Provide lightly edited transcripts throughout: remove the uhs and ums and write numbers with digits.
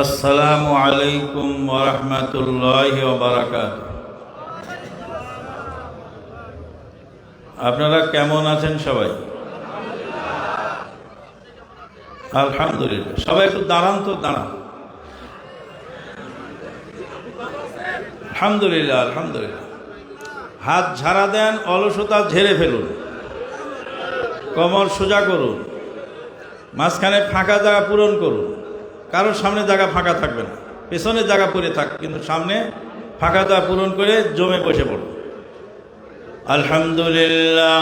আসসালামু আলাইকুম ওয়া রাহমাতুল্লাহি ওয়া বারাকাতুহু। আপনারা কেমন আছেন সবাই? আলহামদুলিল্লাহ। সবাই একটু দাঁড়ান তো, দাঁড়ান। আলহামদুলিল্লাহ, আলহামদুলিল্লাহ। হাত ঝাড়া দেন, অলসতা ঝেড়ে ফেলুন, কোমর সোজা করুন, মাঝখানে ফাঁকা জায়গা পূরণ করুন। কারোর সামনে জায়গা ফাঁকা থাকবে না, পেছনে জায়গা পড়ে থাক, কিন্তু সামনে ফাঁকা জায়গা পূরণ করে জমে বসে পড়ুন। আলহামদুলিল্লাহ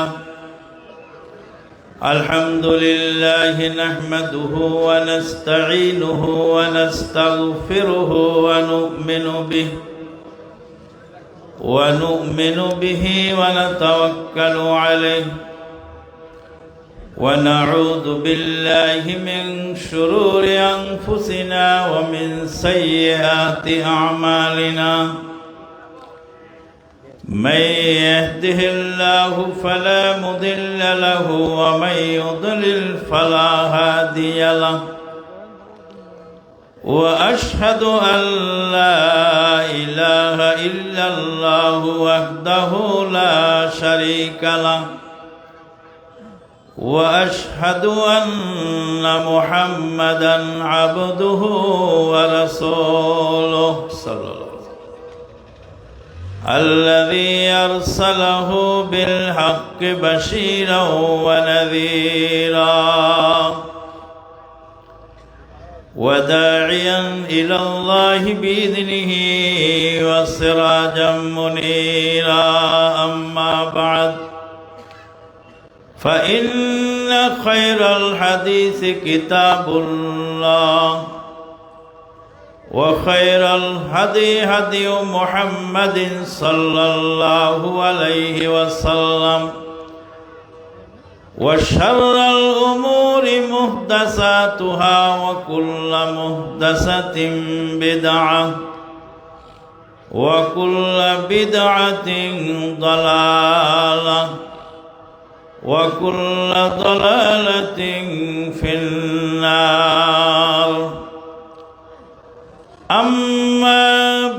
আলহামদুলিল্লাহ নাহমাদুহু ওয়া নাস্তাঈনুহু ওয়া নাস্তাগফিরুহু ওয়া নু'মিনু বিহি ওয়া নাতাওয়াক্কালু আলাইহি ونعوذ بالله من شرور أنفسنا ومن سيئات أعمالنا من يهده الله فلا مضل له ومن يضلل فلا هادي له وأشهد أن لا إله إلا الله وحده لا شريك له وأشهد أن محمدا عبده ورسوله صلى الله عليه وسلم الذي أرسله بالحق بشيرا ونذيرا وداعيا إلى الله بإذنه وسراجا منيرا. أما بعد، فإن خير الحديث كتاب الله وخير الهدي هدي محمد صلى الله عليه وسلم وشر الأمور محدثاتها وكل محدثة بدعة وكل بدعة ضلالة وكل ضلالة في النار. أما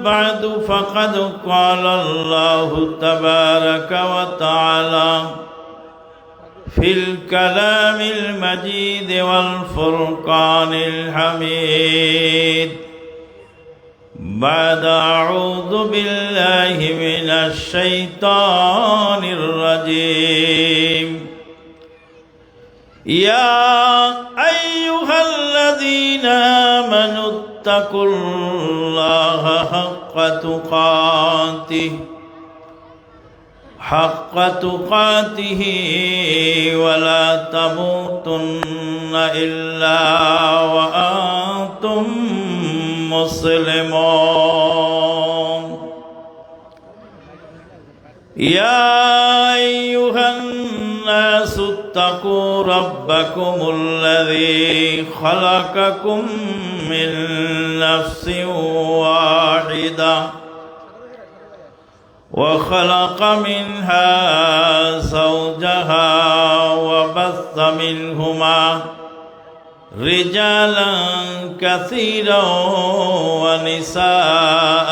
بعد، فقد قال الله تبارك وتعالى في الكلام المجيد والفرقان الحميد بعد أعوذ بالله من الشيطان الرجيم: يا أيها الذين آمنوا اتقوا الله حق تقاته ولا تموتن إلا وأنتم مسلمون. يا أيها الناس اتقوا ربكم الذي خلقكم من نفس واحدة وخلق منها زوجها وبث منهما رجالا كثيرا ونساء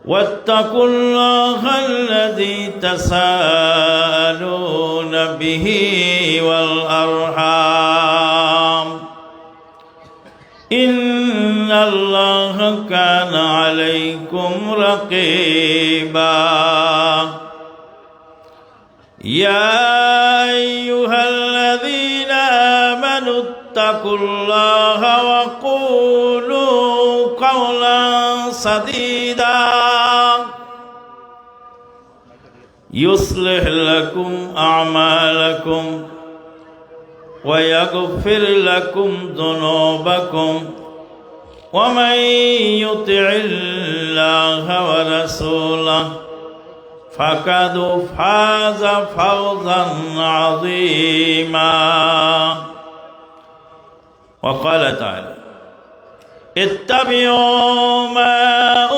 واتقوا الله الذي تساءلون به والأرحام إن الله كان عليكم رقيبا. يا أيها الذين آمنوا اتقوا الله وقولوا قولا سديدا يصلح لكم أعمالكم ويغفر لكم ذنوبكم ومن يطع الله ورسوله فقد فاز فوزا عظيما. وقال تعالى: اتبعوا ما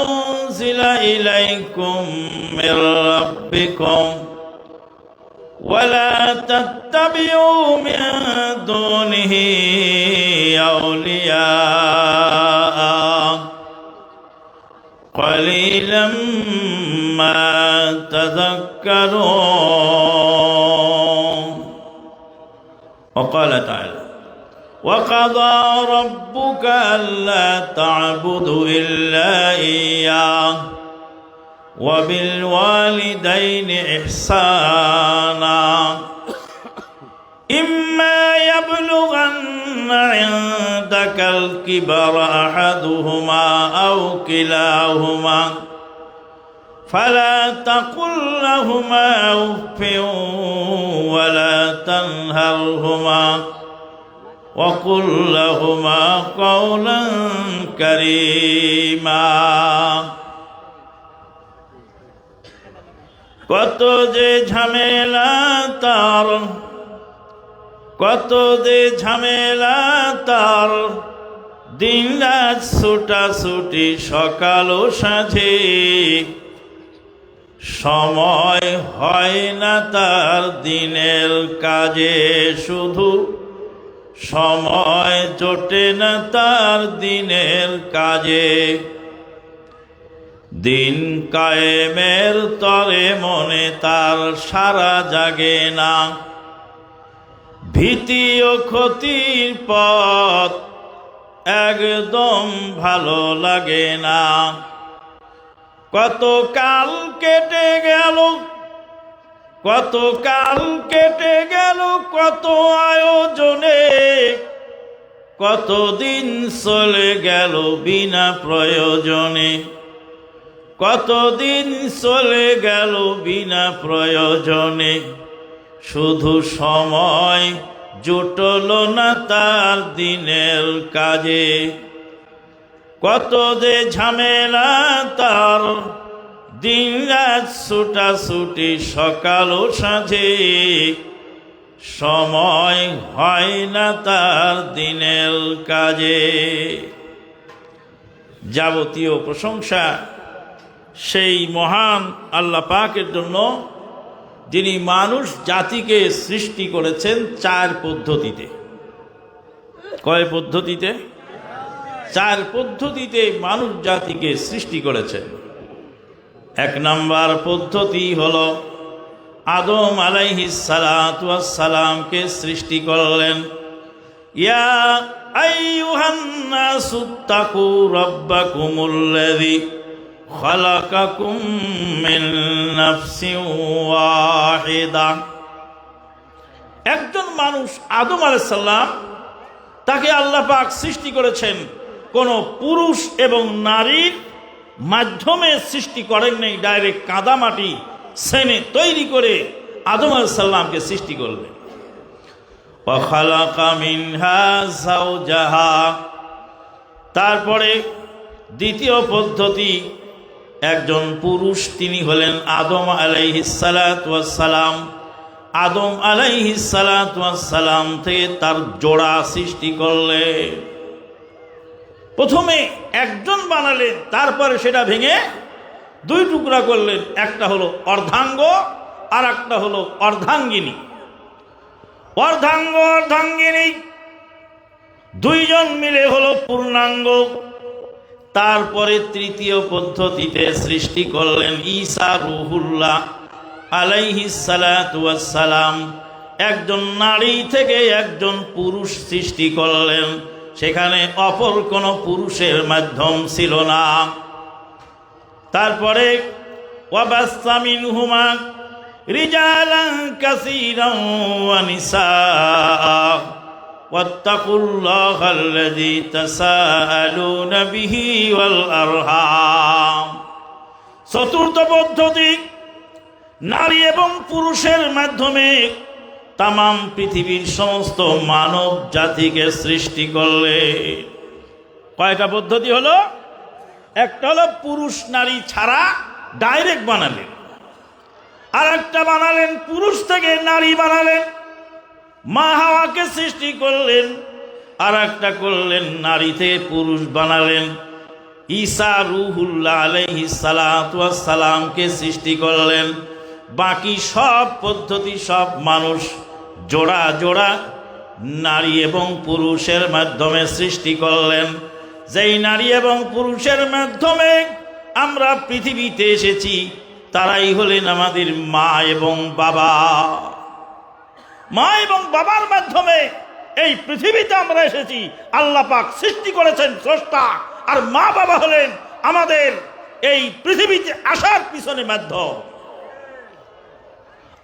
أنزل إليكم من ربكم ولا تتبعوا من دونه وقال تعالى وقضى ربك ألا تعبدوا إلا إياه وبالوالدين إحسانا إما يبلغن عندك الكبر أحدهما أو كلاهما فلا تقل لهما أف ولا تنهرهما وقل لهما قولا كريما কত যে ঝামেলা তার, কত যে ঝামেলা তার, দিন রাত ছুটাছুটি সকাল ও সাঁঝে, সময় হয় না তার দিনের কাজে, শুধু সময় জোটে না তার দিনের কাজে। দিন কায়েমের তরে মনে তার সারা জাগে না, ভীতি ও ক্ষতির পথ একদম ভালো লাগে না। কত কাল কেটে গেল, কত কাল কেটে গেল কত আয়োজনে, কত দিন চলে গেল বিনা প্রয়োজনে, কত দিন চলে গেল বিনা প্রয়োজনে, শুধু সময় জুটল না তার দিনের কাজে। কত যে ঝামেলা তার, দিন রাত ছুটাছুটি সকাল ও সাঁঝে, সময় হয় না তার দিনের কাজে। যাবতীয় প্রশংসা সেই মহান আল্লাহ পাকের জন্য, যিনি মানুষ জাতিকে সৃষ্টি করেছেন 4 পদ্ধতিতে। কয় পদ্ধতিতে? 4 পদ্ধতিতে মানুষ জাতিকে সৃষ্টি করেছেন। 1 নম্বর পদ্ধতি হলো আদম আলাইহিস সালাতু ওয়াস সালামকে সৃষ্টি করলেন। ইয়া আইয়ুহান নাসুত্তাকু রাব্বাকুমুল্লাযী খালাকাকুম মিন নাফসিন ওয়াহিদা। একজন মানুষ আদম আলাইহিস সালাম, তাকে আল্লাহ পাক সৃষ্টি করেছেন, কোন পুরুষ এবং নারীর মাধ্যমে সৃষ্টি করেন নাই। ডাইরেক্ট কাদামাটি সেনে তৈরি করে আদম আলাইহিস সালামকে সৃষ্টি করলেন। ওয়া খালাকা মিনহা যাওজাহা। তারপরে দ্বিতীয় পদ্ধতি, একজন পুরুষ, তিনি হলেন আদম আলাইহিস সালাতু ওয়াস সালাম। আদম আলাইহিস সালাতু ওয়াস সালাম থেকে তার জোড়া সৃষ্টি করলেন। প্রথমে একজন বানালেন, তারপরে সেটা ভেঙে 2 টুকরা করলেন। একটা হলো অর্ধাঙ্গ আর একটা হলো অর্ধাঙ্গিনী। অর্ধাঙ্গ অর্ধাঙ্গিনী 2 জন মিলে হলো পূর্ণাঙ্গ। তারপরে তৃতীয় পদ্ধতিতে সৃষ্টি করলেন ঈসা রূহুল্লাহ আলাইহিস সালাতু ওয়াস সালাম। একজন নারী থেকে একজন পুরুষ সৃষ্টি করলেন, সেখানে অপর কোন পুরুষের মাধ্যম ছিল না। তারপরে ওয়াবাসসা মিনহুমা রিজালান কাসীরান ওয়া নিসাআ ওয়াত্তাকুল্লাহাল্লাযী তাসাআলুনা বিহি ওয়াল আরহাম। চতুর্থ পদ্ধতি, নারী এবং পুরুষের মাধ্যমে তাম পৃথিবীর সমস্ত মানব জাতিকে সৃষ্টি করলে। কয়টা পদ্ধতি হলো? একটা হলো পুরুষ নারী ছাড়া ডাইরেক্ট বানালেন, আর একটা বানালেন পুরুষ থেকে নারী বানালেন, মা হাওয়াকে সৃষ্টি করলেন। আর একটা করলেন নারী থেকে পুরুষ বানালেন, ঈসা রূহুল্লাহ আলাইহিস সালাতু ওয়াস সালামকে সৃষ্টি করলেন। বাকি সব পদ্ধতি, সব মানুষ জোড়া জোড়া নারী এবং পুরুষের মাধ্যমে সৃষ্টি করলেন। যেই নারী এবং পুরুষের মাধ্যমে আমরা পৃথিবীতে এসেছি, তারাই হলেন আমাদের মা এবং বাবা। মা এবং বাবার মাধ্যমে এই পৃথিবীতে আমরা এসেছি, আল্লাহ পাক সৃষ্টি করেছেন স্রষ্টা, আর মা বাবা হলেন আমাদের এই পৃথিবীতে আসার পিছনে মাধ্যম।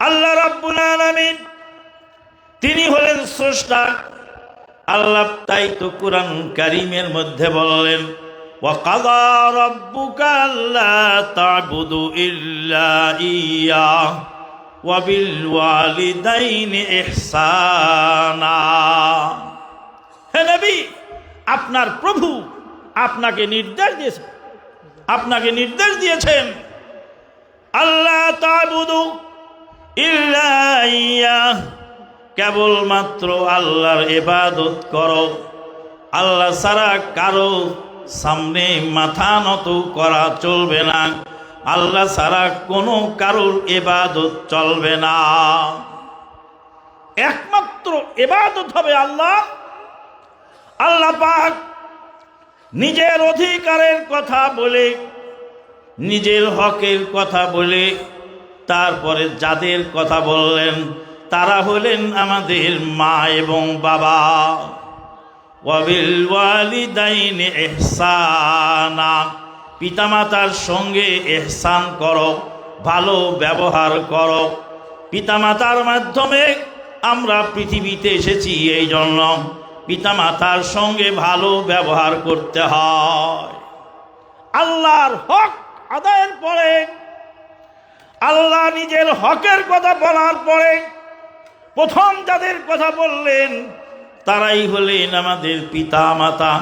আল্লাহ রাব্বুল আলামিন তিনি হলেন স্রষ্টা। আল্লাহ তাই তো কুরআন কারীমের মধ্যে বললেন, ওয়া কাযা রাব্বুকা আল্লা তা'বুদু ইল্লা ইয়্যাহ ওয়া বিল ওয়ালিদাইনি ইহসানা। হে নবী, আপনার প্রভু আপনাকে নির্দেশ দিয়েছেন আল্লাহ তা'বুদু ইল্লা ইয়্যাহ, কেবলমাত্র আল্লাহর ইবাদত করো। আল্লাহ ছাড়া কারো সামনে মাথা নত করা চলবে না, আল্লাহ ছাড়া কোনো কারোর ইবাদত চলবে না। একমাত্র ইবাদত হবে আল্লাহ। আল্লাহ পাক নিজের অধিকারের কথা বলে, নিজের হকের কথা বলে, তারপরে যাদের কথা বললেন তারা হলেন আমাদের মা এবং বাবা। ওয়াবিল ওয়ালিদাইনি ইহসানা, পিতামাতার সঙ্গে ইহসান করো, ভালো ব্যবহার করো। পিতামাতার মাধ্যমে আমরা পৃথিবীতে এসেছি, এই জন্য পিতামাতার সঙ্গে ভালো ব্যবহার করতে হয়। আল্লাহর হক আদায়ের পরে, আল্লাহ নিজের হকের কথা বলার পরে প্রথম যাদের কথা বললেন তারাই হলেন আমাদের পিতা মাতা।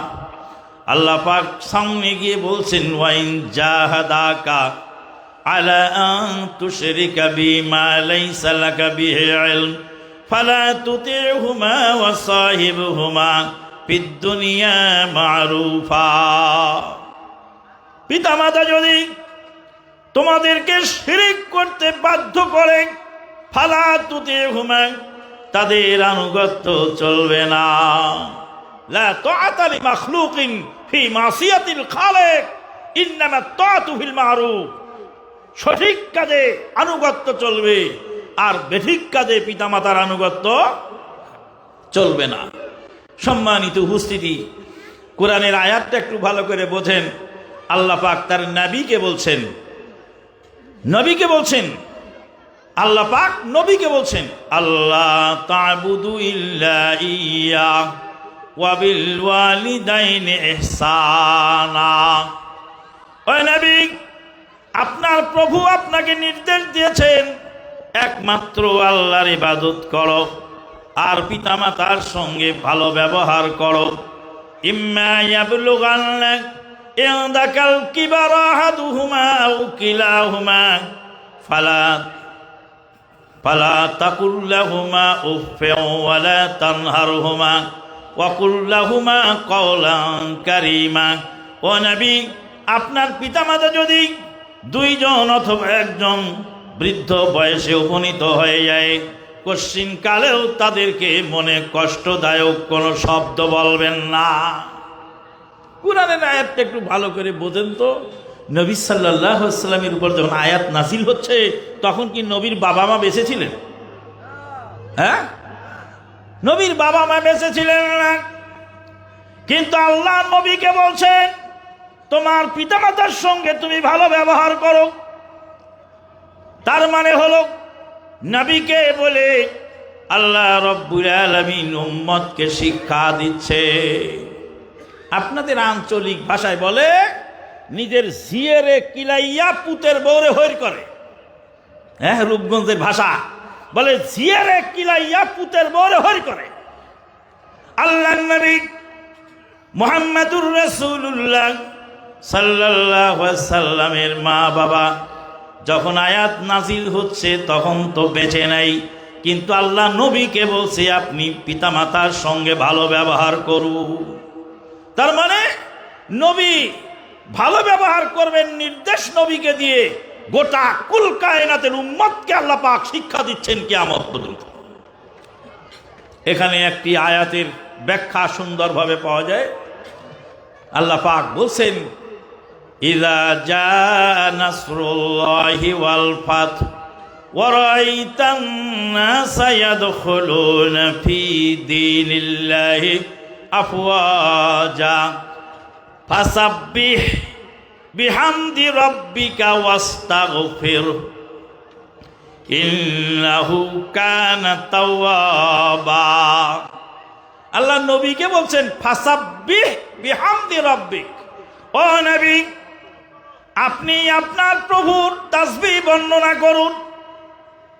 আল্লাহ পাক সামনে গিয়ে বলছেন, ওয়াইন জাহাদাকা আলা আন তুশরিকা বিমা লাইসা লাকা বিহি ইলম ফালা তুতি'হুমা ওয়া সাহিবহুমা ফিদ দুনিয়া মা'রুফা। পিতা মাতা যদি তোমাদেরকে শিরিক করতে বাধ্য করে, ফালা তুতি'হুমা, তাদের আনুগত্য চলবে না। লা তাআতা লিমাখলুকিন ফি মাসিয়াতিল খালিক, ইন্নামা তাআতু ফিল মা'রুফ। সঠিক কাজে আনুগত্য চলবে, আর বেঠিক কাজে পিতামাতার আনুগত্য চলবে না। সম্মানিত উপস্থিতি, কোরআনের আয়াতটা একটু ভালো করে বোঝেন। আল্লাহ পাক তার নবীকে বলছেন, আল্লাহ পাক নবীকে বলছেন, আল্লাহ তা'বুদু ইল্লা ইয়্যাহ ওয়া বিল ওয়ালিদাইনি ইহসানা। ও নবী, আপনার প্রভু আপনাকে নির্দেশ দিয়েছেন একমাত্র আল্লাহর ইবাদত করো, আর পিতামাতার সঙ্গে ভালো ব্যবহার করো। ইম্মা ইয়াবলুগান্না ইনদাকাল কিবারা আহাদুহুমা আও কিলাহুমা ফালা তাকুল লাহুমা উফফিন ওয়ালা তানহারহুমা ওয়া কুল লাহুমা কওলান কারীমা। ও নবী, আপনার পিতামাতা যদি দুইজন অথবা একজন বৃদ্ধ বয়সে উপনীত হয়ে যায়, কশ্চিন কালেও তাদেরকে মনে কষ্টদায়ক কোনো শব্দ বলবেন না। কুরআনের আয়াতটা একটু ভালো করে বোঝেন তো। নবী সাল্লাল্লাহু আলাইহি ওয়াসাল্লামের উপর যখন আয়াত নাজিল হচ্ছে, তখন কি নবীর বাবা মা বেঁচে ছিলেন? হ্যাঁ, নবীর বাবা মা বেঁচে ছিলেন না। কিন্তু আল্লাহ নবীকে বলছেন, তোমার পিতামাতার সঙ্গে তুমি ভালো ব্যবহার করো। তার মানে হলো, নবীকে বলে আল্লাহ রব্বুল আলামিন উম্মতকে শিক্ষা দিচ্ছে। আপনাদের আঞ্চলিক ভাষায় বলে, নিজের ঝিয়েরে কিলাইয়া পুতের বউরে হৈর করে। হ্যাঁ, রূপগঞ্জের ভাষা বলে, ঝিয়েরে কিলাইয়া পুতের বউরে হৈর করে। আল্লাহ নবী মুহাম্মাদুর রাসূলুল্লাহ সাল্লাল্লাহু আলাইহি সাল্লামের মা বাবা যখন আয়াত নাজিল হচ্ছে তখন তো বেঁচে নাই, কিন্তু আল্লাহ নবীকে বলছে আপনি পিতামাতার সঙ্গে ভালো ব্যবহার করুন। তার মানে নবী ভালো ব্যবহার করবেন নির্দেশ নবীকে দিয়ে গোটা কুল কায়নাতের উম্মতকে আল্লাহ পাক শিক্ষা দিচ্ছেন কিয়ামত পর্যন্ত। এখানে একটি আয়াতের ব্যাখ্যা সুন্দরভাবে পাওয়া যায়। আল্লাহ পাক বলছেন, ইযা জা নাসরুল্লাহি ওয়াল ফাত وَرَأَيْتَ النَّاسَ يَدْخُلُونَ فِي دِينِ اللَّهِ أَفْوَاجًا فَسَبِّحْ بِحَمْدِ رَبِّكَ وَاسْتَغْفِرْهُ ইন্নাহু কানা তাওয়াবা। আল্লাহ নবীকে বলছেন ফাসাব্বিহ বিহামদি রাব্বিক, ও নবী আপনি আপনার প্রভুর তাসবিহ বর্ণনা করুন,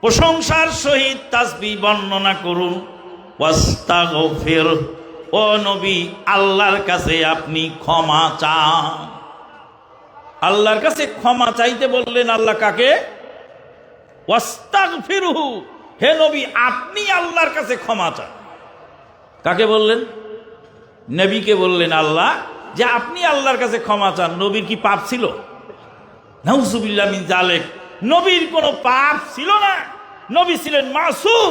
প্রশংসার সহিত তাসবিহ বর্ণনা করুন। ওয়াস্তাগফির, ও নবী আল্লাহর কাছে আপনি ক্ষমা চান। আল্লাহর কাছে ক্ষমা চাইতে বললেন। আল্লাহ কাকে? ওয়াস্তাগফিরহু, হে নবী আপনি আল্লাহর কাছে ক্ষমা চান। কাকে বললেন? নবীকে বললেন আল্লাহ যে আপনি আল্লাহর কাছে ক্ষমা চান। নবীর কি পাপ ছিল? নাউজুবিল্লাহ মিন যালিক, নবীর কোনো পাপ ছিল না। নবী ছিলেন মাসুম,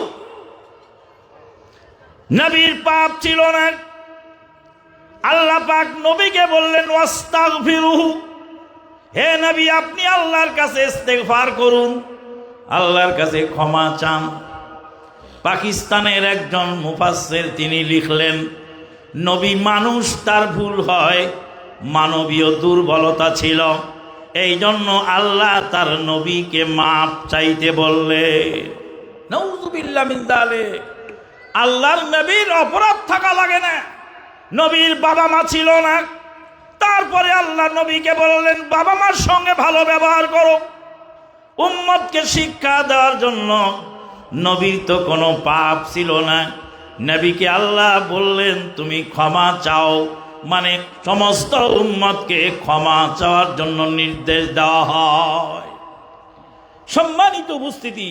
নবীর পাপ ছিল না। আল্লাহ পাক নবীকে বললেন ওয়াস্তাগফিরহু, হে নবী আপনি আল্লাহর কাছে ইস্তেগফার করুন, আল্লাহর কাছে ক্ষমা চান। পাকিস্তানের একজন মুফাসসির তিনি লিখলেন, নবী মানুষ, তার ভুল হয়, মানবীয় দুর্বলতা ছিল, এই জন্য আল্লাহ তার নবীকে মাপ চাইতে বললেন। নাউযুবিল্লাহ মিন যালিক। আল্লাহর নবীর অপরাধ থাকা লাগে না। নবীর বাবা মা ছিল না, তারপরে আল্লাহ নবীকে বললেন বাবা মার সঙ্গে ভালো ব্যবহার করো। উম্মতকে শিক্ষা দেওয়ার জন্য। নবীর তো কোনো পাপ ছিল না, নবীকে আল্লাহ বললেন তুমি ক্ষমা চাও, মানে সমস্ত উম্মতকে ক্ষমা চাওয়ার জন্য নির্দেশ দেওয়া হয়। সম্মানিত উপস্থিতি,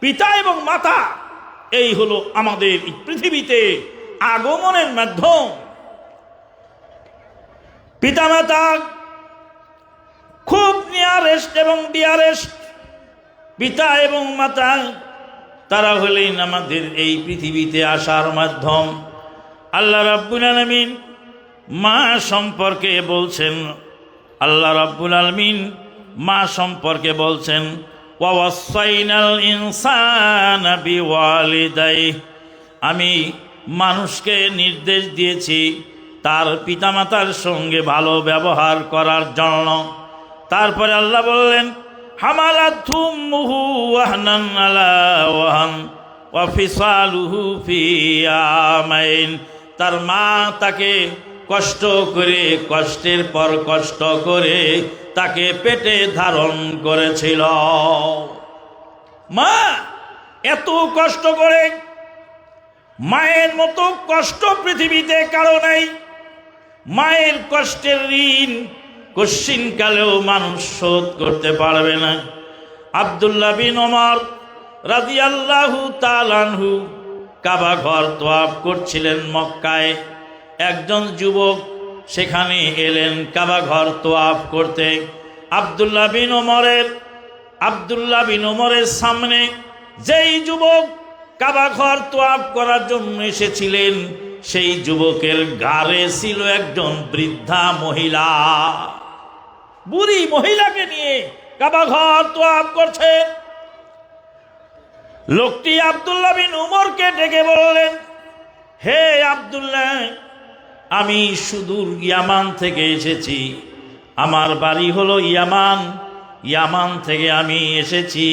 পিতা এবং মাতা এই হলো আমাদের পৃথিবীতে আগমনের মাধ্যম। পিতা মাতা খুব নিয়ারেস্ট এবং ডিয়ারেস্ট। পিতা এবং মাতা তারা হলেন আমাদের এই পৃথিবীতে আসার মাধ্যম। আল্লাহ রাব্বুল আলামিন মা সম্পর্কে বলছেন, আল্লাহ রাব্বুল আলামিন মা সম্পর্কে বলছেন ওয়াসাইনাল ইনসানা বিওয়ালিদাইহি, আমি মানুষকে নির্দেশ দিয়েছি তার পিতামাতার সঙ্গে ভালো ব্যবহার করার জন্য। তারপরে আল্লাহ বললেন হামালাতহু উম্মুহু ওয়াহনান আলা ওয়াহান ওয়া ফিসালুহু ফি আমাইন, তার মা তাকে কষ্ট করে, কষ্টের পর কষ্ট করে তাকে পেটে ধারণ করেছিল। মা এত কষ্ট করে, মায়ের মতো কষ্ট পৃথিবীতে কারো নাই। মায়ের কষ্টের ঋণ কশ্চিনকালেও মানুষ শোধ করতে পারবে না। আব্দুল্লাহ বিন ওমর রাদিয়াল্লাহু তাআলা আনহু কাবা ঘর তওয়াফ করছিলেন মক্কায়। একজন যুবক সেখানে এলেন কাবা ঘর তওয়াফ করতে। আব্দুল্লাহ বিন ওমরের সামনে যেই যুবক কাবা ঘর তওয়াফ করার জন্য এসেছিলেন, সেই যুবকের ঘাড়ে ছিল একজন বৃদ্ধা মহিলা। বুড়ি মহিলাকে নিয়ে কাবা ঘর তওয়াফ করছে। লোকটি আব্দুল্লাহ বিন উমরকে ডেকে বললেন, হে আব্দুল্লাহ, আমি সুদূর ইয়ামান থেকে এসেছি, আমার বাড়ি হলো ইয়ামান, ইয়ামান থেকে আমি এসেছি।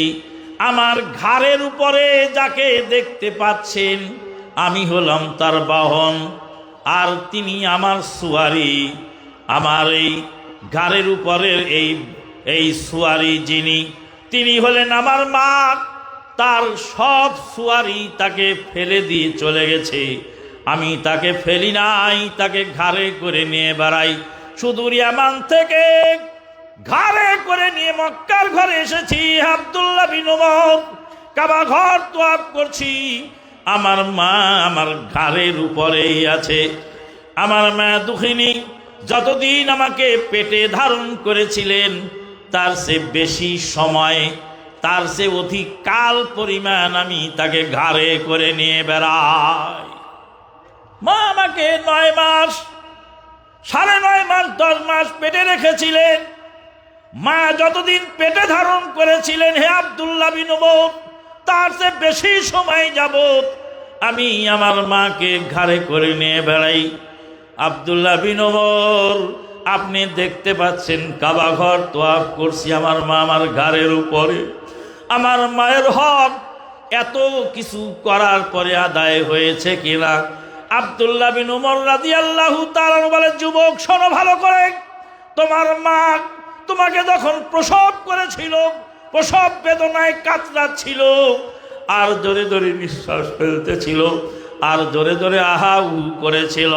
আমার ঘাড়ের উপরে যাকে দেখতে পাচ্ছেন আমি হলাম তার বাহন, আর তিনি আমার সুয়ারি। আমার এই ঘাড়ের উপরের এই সুয়ারি যিনি, তিনি হলেন আমার মা। তার সব সুয়ারি তাকে ফেলে দিয়ে চলে গেছে, আমি তাকে ফেলি নাই, তাকে ঘাড়ে করে নিয়ে বেড়াই। সুদূর ইয়ামান থেকে ঘাড়ে করে নিয়ে মক্কার ঘরে এসেছি। আব্দুল্লাহ বিন ওমর কাবা ঘর তওয়াফ করছি, আমার মা আমার ঘাড়ের উপরেই আছে। আমার মা দুঃখিনী, যতদিন আমাকে পেটে ধারণ করেছিলেন তার চেয়ে বেশি সময়, তার চেয়ে অধিক কাল পরিমাণ আমি তাকে ঘাড়ে করে নিয়ে বেড়াই। মা আমাকে 9 মাস, 9.5 মাস, 10 মাস পেটে রেখেছিলেন। মা যতদিন পেটে ধারণ করেছিলেন হে আব্দুল্লাহ বিন উমর, তার চেয়ে বেশি সময় যাবত আমি আমার মাকে ঘাড়ে করে নিয়ে বেড়াই। আব্দুল্লাহ বিন উমর, আপনি দেখতে পাচ্ছেন কাবা ঘর তোয়াফ করছি, আমার মা আমার ঘাড়ের উপরে। আমার মায়ের হক এত কিছু করার পরে আদায় হয়েছে কিনা? আব্দুল্লাহ বিন উমর রাদিয়াল্লাহু তাআলা বলে, যুবক শোনো ভালো করে, তোমার মা তোমাকে যখন প্রসব করেছিল, প্রসব বেদনায় কাতরাচ্ছিল, আর জোরে জোরে নিঃশ্বাস ফেলতেছিল, আর জোরে জোরে আহা উ করেছিল।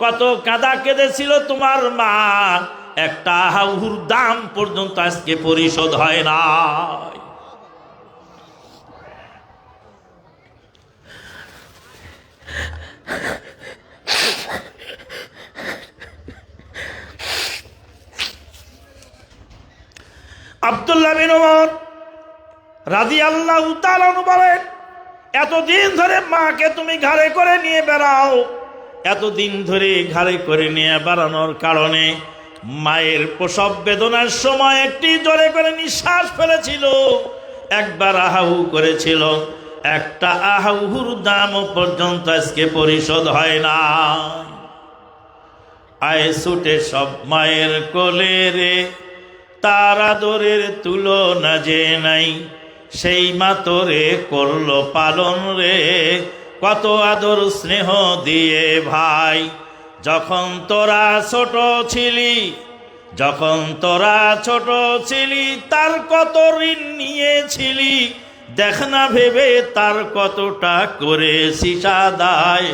কত কাঁদা কেঁদেছিল তোমার মা, একটা আহা উহুর দাম পর্যন্ত আজকে পরিশোধ হয় না। আব্দুল্লাহ বিন উমর রাদিয়াল্লাহু তাআলা বলেন, এতদিন ধরে মাকে তুমি ঘাড়ে করে নিয়ে বেড়াও, এতদিন ধরে ঘাড়ে করে নিয়ে বেড়ানোর কারণে মায়ের প্রসব বেদনার সময় একটি জোরে করে নিঃশ্বাস ফেলেছিল, একবার আহাউ করেছিল, একটা আহাউর দাম পর্যন্ত আজকে পরিশোধ হয় না। আয় ছুটে সব মায়ের কোলে রে, তার আদরের তুলনা যে নাই, সেই মা তোরে করলো পালন রে, কত আদর স্নেহ দিয়ে ভাই। যখন তোরা ছোট ছিলি, যখন তোরা ছোট ছিলি, তার কত ঋণ নিয়েছিলি, দেখ না ভেবে তার কতটা করেছিস আদায়।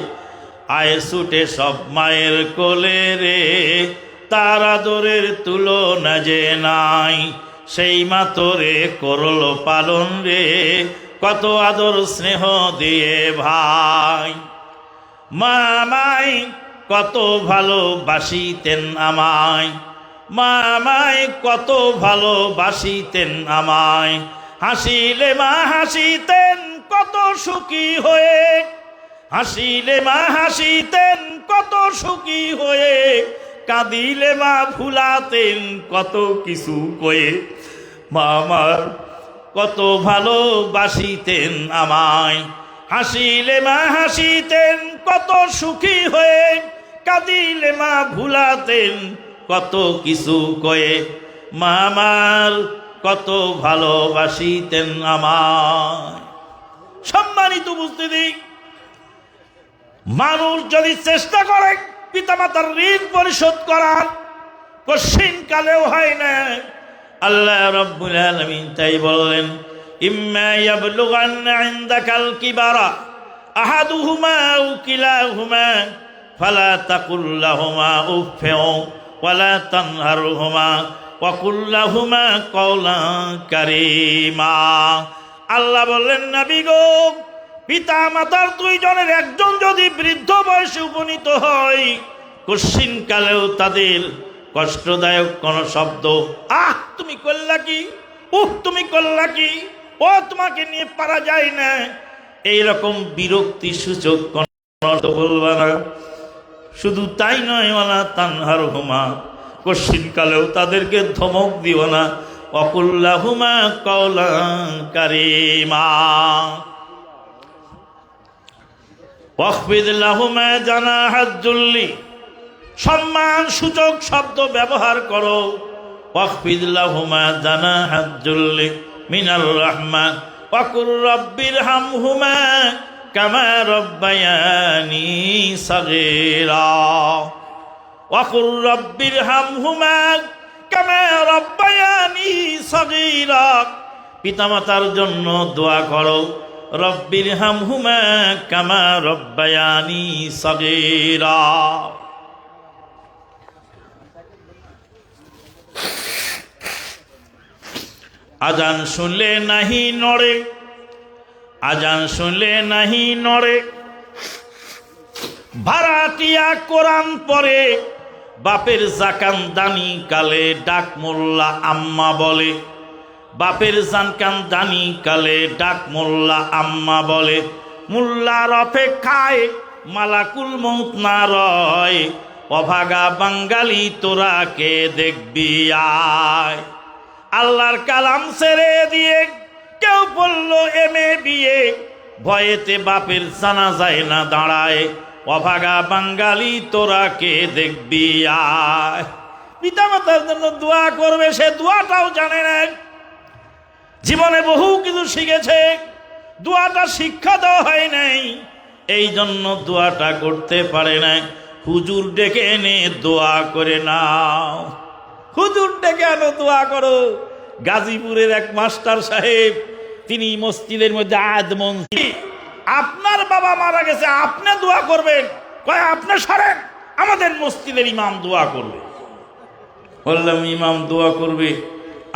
আয় ছুটে সব মায়ের কোলে রে, তার আদরের তুলনা যে নাই, সেই মা তোরে করলো পালন রে, কত আদর স্নেহ দিয়ে ভাই। মা আমায় কত ভালোবাসিতেন আমায়, মা আমায় কত ভালোবাসিতেন আমায়, হাসিলে মা হাসিতেন কত সুখী হয়ে, হাসিলে মা হাসিতেন কত সুখী হয়ে, কাঁদিলে মা ভুলাতেন কত কিছু কয়ে। মা আমার কত ভালোবাসিতেন আমায়, হাসিলে মা হাসিতেন কত সুখী হয়ে, কাঁদিলে মা ভুলাতেন কত কিছু কয়ে। মা আমার কত ভালোবাসিতেন আমায়। সম্মানিত উপস্থিতি, মানুষ যদি চেষ্টা করে পিতামাতার ঋণ পরিশোধ করার, কঠিন কালেও হয় না। আল্লাহ রাব্বুল আলামিন তাই বললেন, ইম্মা ইয়াবলুগান্না ইনদাকাল কিবারা আহাদুহুমা আও কিলাহুমা ফালা তাকুল লাহুমা উফফিন ওয়ালা তানহারহুমা ওয়া কুল লাহুমা কওলান কারীমা। আল্লাহ বললেন, নবী গো, পিতা মাতার দুইজনের একজন যদি বৃদ্ধ বয়সে উপনীত হয়, কঠিন কালেও তাদের কষ্টদায়ক কোন শব্দ, আহ তুমি করলা কি, তুমি করলা কি, ও তোমাকে নিয়ে পারা যায় না, এইরকম বিরক্তি সূচক কোন শব্দ বলবা না। শুধু তাই নয়, ওয়ালা তানহারহুমা, কঠিন কালেও তাদেরকে ধমক দিও না, ওয়াকুল্লাহুমা কওলান কারীমা, ওয়াখফিদ লাহুমা জানাহাজ যুল্লি, সম্মান সূচক শব্দ ব্যবহার করো। ওয়াখফিদ লাহুমা জানাহাজ যুল্লি মিনার রাহমা ওয়াকুর রাব্বিরহামহুমা কামা রাব্বায়ানি সাগীরা, ওয়াকুর রাব্বিরহামহুমা কামা রাব্বায়ানি সাগীরা। পিতামাতার জন্য দোয়া করো, রব্বিরহামহুমা কামা রাব্বায়ানি সাগীরা। আজান শুনলে নাহি নড়ে, আজান শুনলে নাহি নড়ে, ভাড়াটিয়া কোরআন পড়ে, বাপের জাকান দানি কালে ডাক মোল্লা আম্মা বলে, বাপের জানকান দানি কালে ডাক মোল্লা আম্মা বলে। মোল্লার অপেক্ষায় মালাকুল মউত না রয়, অভাগা বাঙালি তোরা কে দেখবি আয়। আল্লাহর কালাম ছেড়ে দিয়ে কেউ বলল এমএ বিয়ে, ভয়েতে বাপের জানাজায় না দাঁড়ায়, অভাগা বাঙালি তোরা কে দেখবি আয়। পিতামাতার জন্য দোয়া করবে, সে দোয়াটাও জানে না, জীবনে বহু কিছু শিখেছে, দোয়াটা শিক্ষা দেওয়া হয় নাই, এই জন্য দোয়াটা করতে পারে না। হুজুর ডেকে এনে দোয়া করে নাও, হুজুর ডেকে আনো দোয়া করো। গাজীপুরের এক মাস্টার সাহেব, তিনি মসজিদের মধ্যে আদমন, আপনার বাবা মারা গেছে, আপনি দোয়া করবেন, কয় আপনি সরেন, আমাদের মসজিদের ইমাম দোয়া করবে। বললাম ইমাম দোয়া করবে,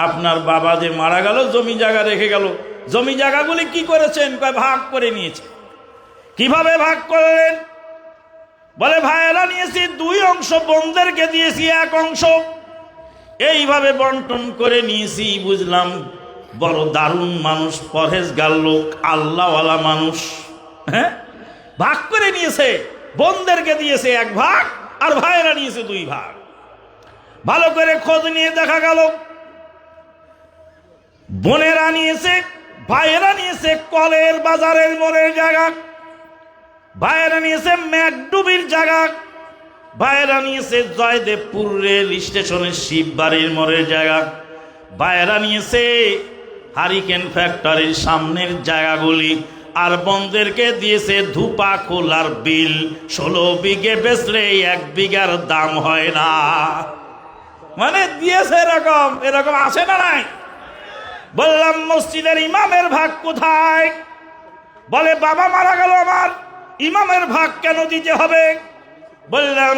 আপনার বাবা যে মারা গেল জমি জায়গা রেখে গেল, জমি জায়গাগুলি কি করেছেন? কয় ভাগ করে নিয়েছে। কিভাবে ভাগ করলেন? বলে ভাইয়েরা নিয়েছি 2 অংশ, বোনদেরকে দিয়েছি 1 অংশ, এইভাবে বন্টন করে নিয়েছি। বুঝলাম বড় দারুণ মানুষ, পরহেজগার লোক, আল্লাহওয়ালা মানুষ। হ্যাঁ, ভাগ করে নিয়েছে, বোনদেরকে দিয়েছে 1 ভাগ আর ভাইয়েরা নিয়েছে 2 ভাগ। ভালো করে খোঁজ নিয়ে দেখা গেল বোনেরা নিয়েছে, ভাইয়েরা নিয়েছে কলের বাজারের মোড়ের জায়গা, ভাইয়েরা নিয়েছে ম্যাকডুবির জায়গা, ভাইয়েরা নিয়েছে জয়দেবপুর রেল স্টেশনের শিববাড়ির মোড়ের জায়গা, ভাইয়েরা নিয়েছে হারিকেন ফ্যাক্টরির সামনের জায়গাগুলি, আর বোনদেরকে দিয়েছে ধুপা খোলার বিল। 16 বিঘে বেচলে 1 বিঘার দাম হয় না। মানে দিয়েছে এরকম, এরকম আছে না নাই? বললাম মসজিদের ইমামের ভাগ কোথায়? বলে বাবা মারা গেল আমার, ইমামের ভাগ কেন দিতে হবে? বললাম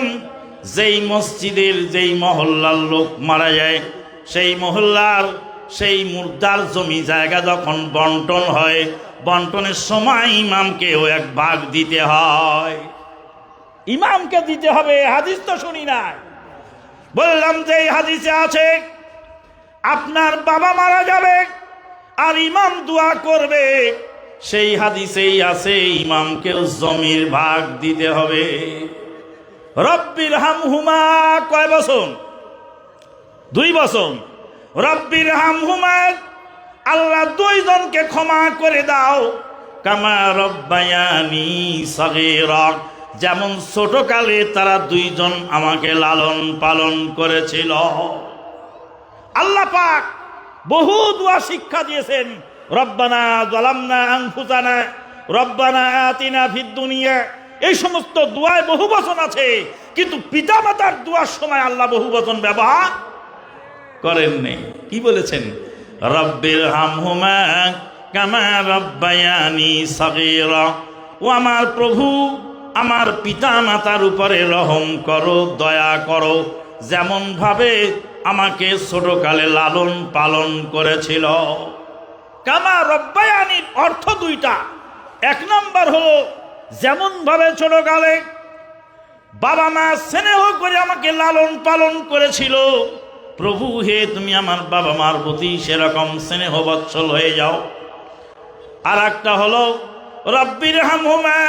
যেই মসজিদের যেই মহল্লার লোক মারা যায়, সেই মহল্লার সেই মুর্দার জমি জায়গা যখন বন্টন হয়, বন্টনের সময় ইমামকেও 1 ভাগ দিতে হয়, ইমামকে দিতে হবে। হাদিস তো শুনি না। বললাম যে হাদিসে আছে আপনার বাবা মারা যাবে আর ইমাম দোয়া করবে, সেই হাদিসেই আছে ইমামকেও জমির ভাগ দিতে হবে। রব্বির হামহুমা কয় বছর? 2 বছর। রব্বির হামহুমা, আল্লাহ 2 জনকে ক্ষমা করে দাও, কামা রব্বায়ানি সগীরা, যেমন ছোটকালে তারা 2 জন আমাকে লালন পালন করেছিল। আল্লাহ পাক বহু দোয়া শিক্ষা দিয়েছেন। রব্বানা যালামনা আনফুসানা, রব্বানা আতিনা ফিদ দুনিয়া, এই সমস্ত দোয়ায় বহু বচন আছে, কিন্তু পিতামাতার দোয়ার সময় আল্লাহ বহু বচন ব্যবহার করেন নেই। কি বলেছেন? রব্বির হামহুমা কামা রব্বায়ানি সগীরা, ও আমার প্রভু আমার পিতা মাতার উপরে রহম করো, দয়া করো, যেমন ভাবে আমাকে ছোটকালে লালন পালন করেছিল। কামা রব্বায়ানির অর্থ 2টা। 1 নম্বর হলো যেমন ভাবে ছোটকালে বাবা মা স্নেহ করে আমাকে লালন পালন করেছিল, প্রভু হে তুমি আমার বাবা মার প্রতি সেরকম স্নেহ বৎসল হয়ে যাও। আর একটা হলো রব্বির হামহুমা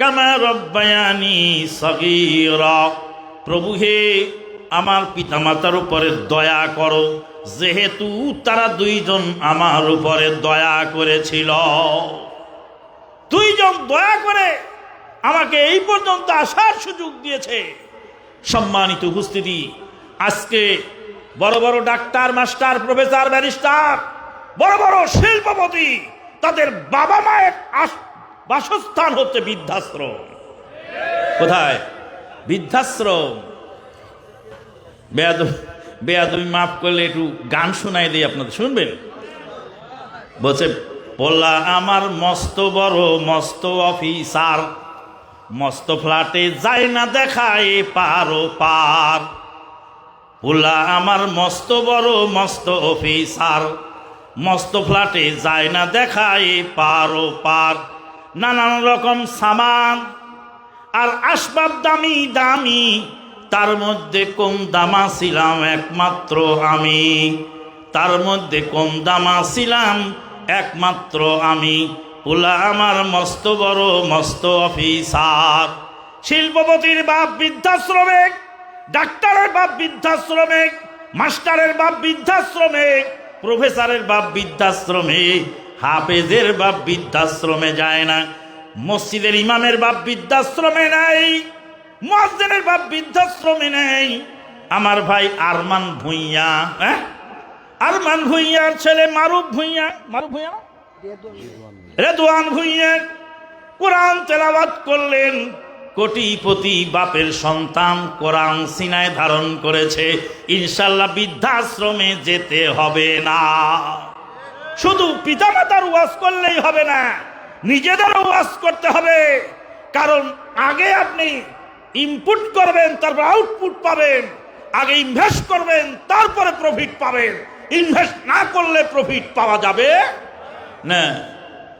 কামা রব্বায়ানি সগীরা, প্রভু হে আমার পিতামাতার উপরে দয়া করো, যেহেতু তারা 2 জন আমার উপরে দয়া করেছিল। 2 জন দয়া করে আমাকে এই পর্যন্ত আসার সুযোগ দিয়েছে। সম্মানিত উপস্থিতি, আজকে বড় বড় ডাক্তার, মাস্টার, প্রফেসর, ব্যারিস্টার, বড় বড় শিল্পপতি, তাদের বাবা মায়ের বাসস্থান হচ্ছে বৃদ্ধাশ্রম। কোথায়? বৃদ্ধাশ্রম। বেয়াদবি মাফ করলে একটু গান শোনাই দিই আপনাদের, শুনবেন? বলছে পোলা আমার মস্ত বড় মস্ত অফিসার, মস্ত ফ্ল্যাটে যায় না দেখায় পারো পার। পোলা আমার মস্ত বড় মস্ত অফিসার, মস্ত ফ্ল্যাটে যায় না দেখায় পারো পার। নানান রকম সামান আর আসবাব দামি দামি, তার মধ্যে কম দামা ছিলাম একমাত্র আমি, তার মধ্যে কম দামা ছিলাম একমাত্র আমি। পোলা আমার মস্ত বড় মস্ত অফিসার। শিল্পপতির বাপ বৃদ্ধাশ্রমিক, ডাক্তারের বাপ বৃদ্ধাশ্রমিক, মাস্টারের বাপ বৃদ্ধাশ্রমে, প্রফেসরের বাপ বৃদ্ধাশ্রমে, হাফেজের বাপ বৃদ্ধাশ্রমে যায় না, মসজিদের ইমামের বাপ বৃদ্ধাশ্রমে নাই, মুয়াজ্জিনের বাপ বৃদ্ধাশ্রমে নেই। আমার ভাই আরমান ভূঁইয়া, আরমান ভূঁইয়ার ছেলে মারুফ ভূঁইয়া, রেদওয়ান ভূঁইয়া কোরআন তেলাওয়াত করলেন। কোটিপতি বাপের সন্তান, কোরআন সিনায় ধারণ করেছে। ইনশাল্লাহ বৃদ্ধাশ্রমে যেতে হবে না। শুধু পিতামাতার ওয়াজ করলেই হবে না, নিজেদেরও ওয়াজ করতে হবে। কারণ আগে আপনি ইনপুট করবেন, তারপর আউটপুট পাবেন। আগে ইনভেস্ট করবেন, তারপরে প্রফিট পাবেন। ইনভেস্ট না করলে প্রফিট পাওয়া যাবে না।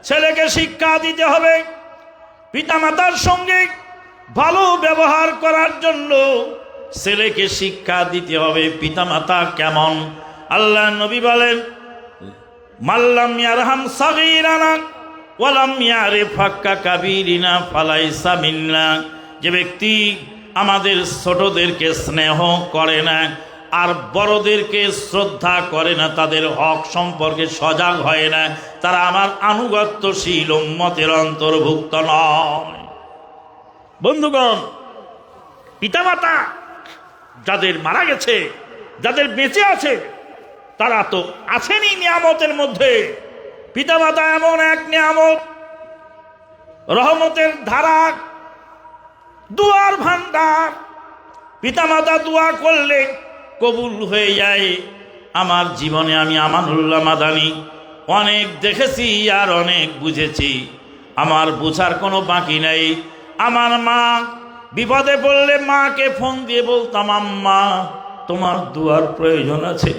ছেলেকে শিক্ষা দিতে হবে পিতামাতার সঙ্গে ভালো ব্যবহার করার জন্য। ছেলেকে শিক্ষা দিতে হবে পিতামাতা কেমন। আল্লাহ নবী বলেন, মাল্লাম ইয়ারহাম সাগীরানা ওয়ালাম ইয়ারিফ হাক্কা কাবীরিনা ফালাইসা মিন্না। যে ব্যক্তি আমাদের ছোটদেরকে স্নেহ করে না আর বড়দেরকে শ্রদ্ধা করে না, তাদের হক সম্পর্কে সজাগ হয় না, তারা আমার আনুগত্যশীল উম্মতের অন্তর্ভুক্ত নয়। বন্ধুগণ, পিতামাতা যাদের মারা গেছে, যাদের বেঁচে আছে, তারা তো আছেনই নিয়ামতের মধ্যে। পিতামাতা এমন এক নিয়ামত, রহমতের ধারা, দুয়ার ভান্ডার। পিতামাতা দোয়া করলে কবুল হয়ে যায়। আমার জীবনে আমি আমানুল্লাহ মাদানী অনেক দেখেছি আর অনেক বুঝেছি, আমার বুঝার কোনো বাকি নাই। আমার মা বিপদে পড়লে মাকে ফোন দিয়ে বলতাম, আম্মা তোমার দোয়ার প্রয়োজন আছে।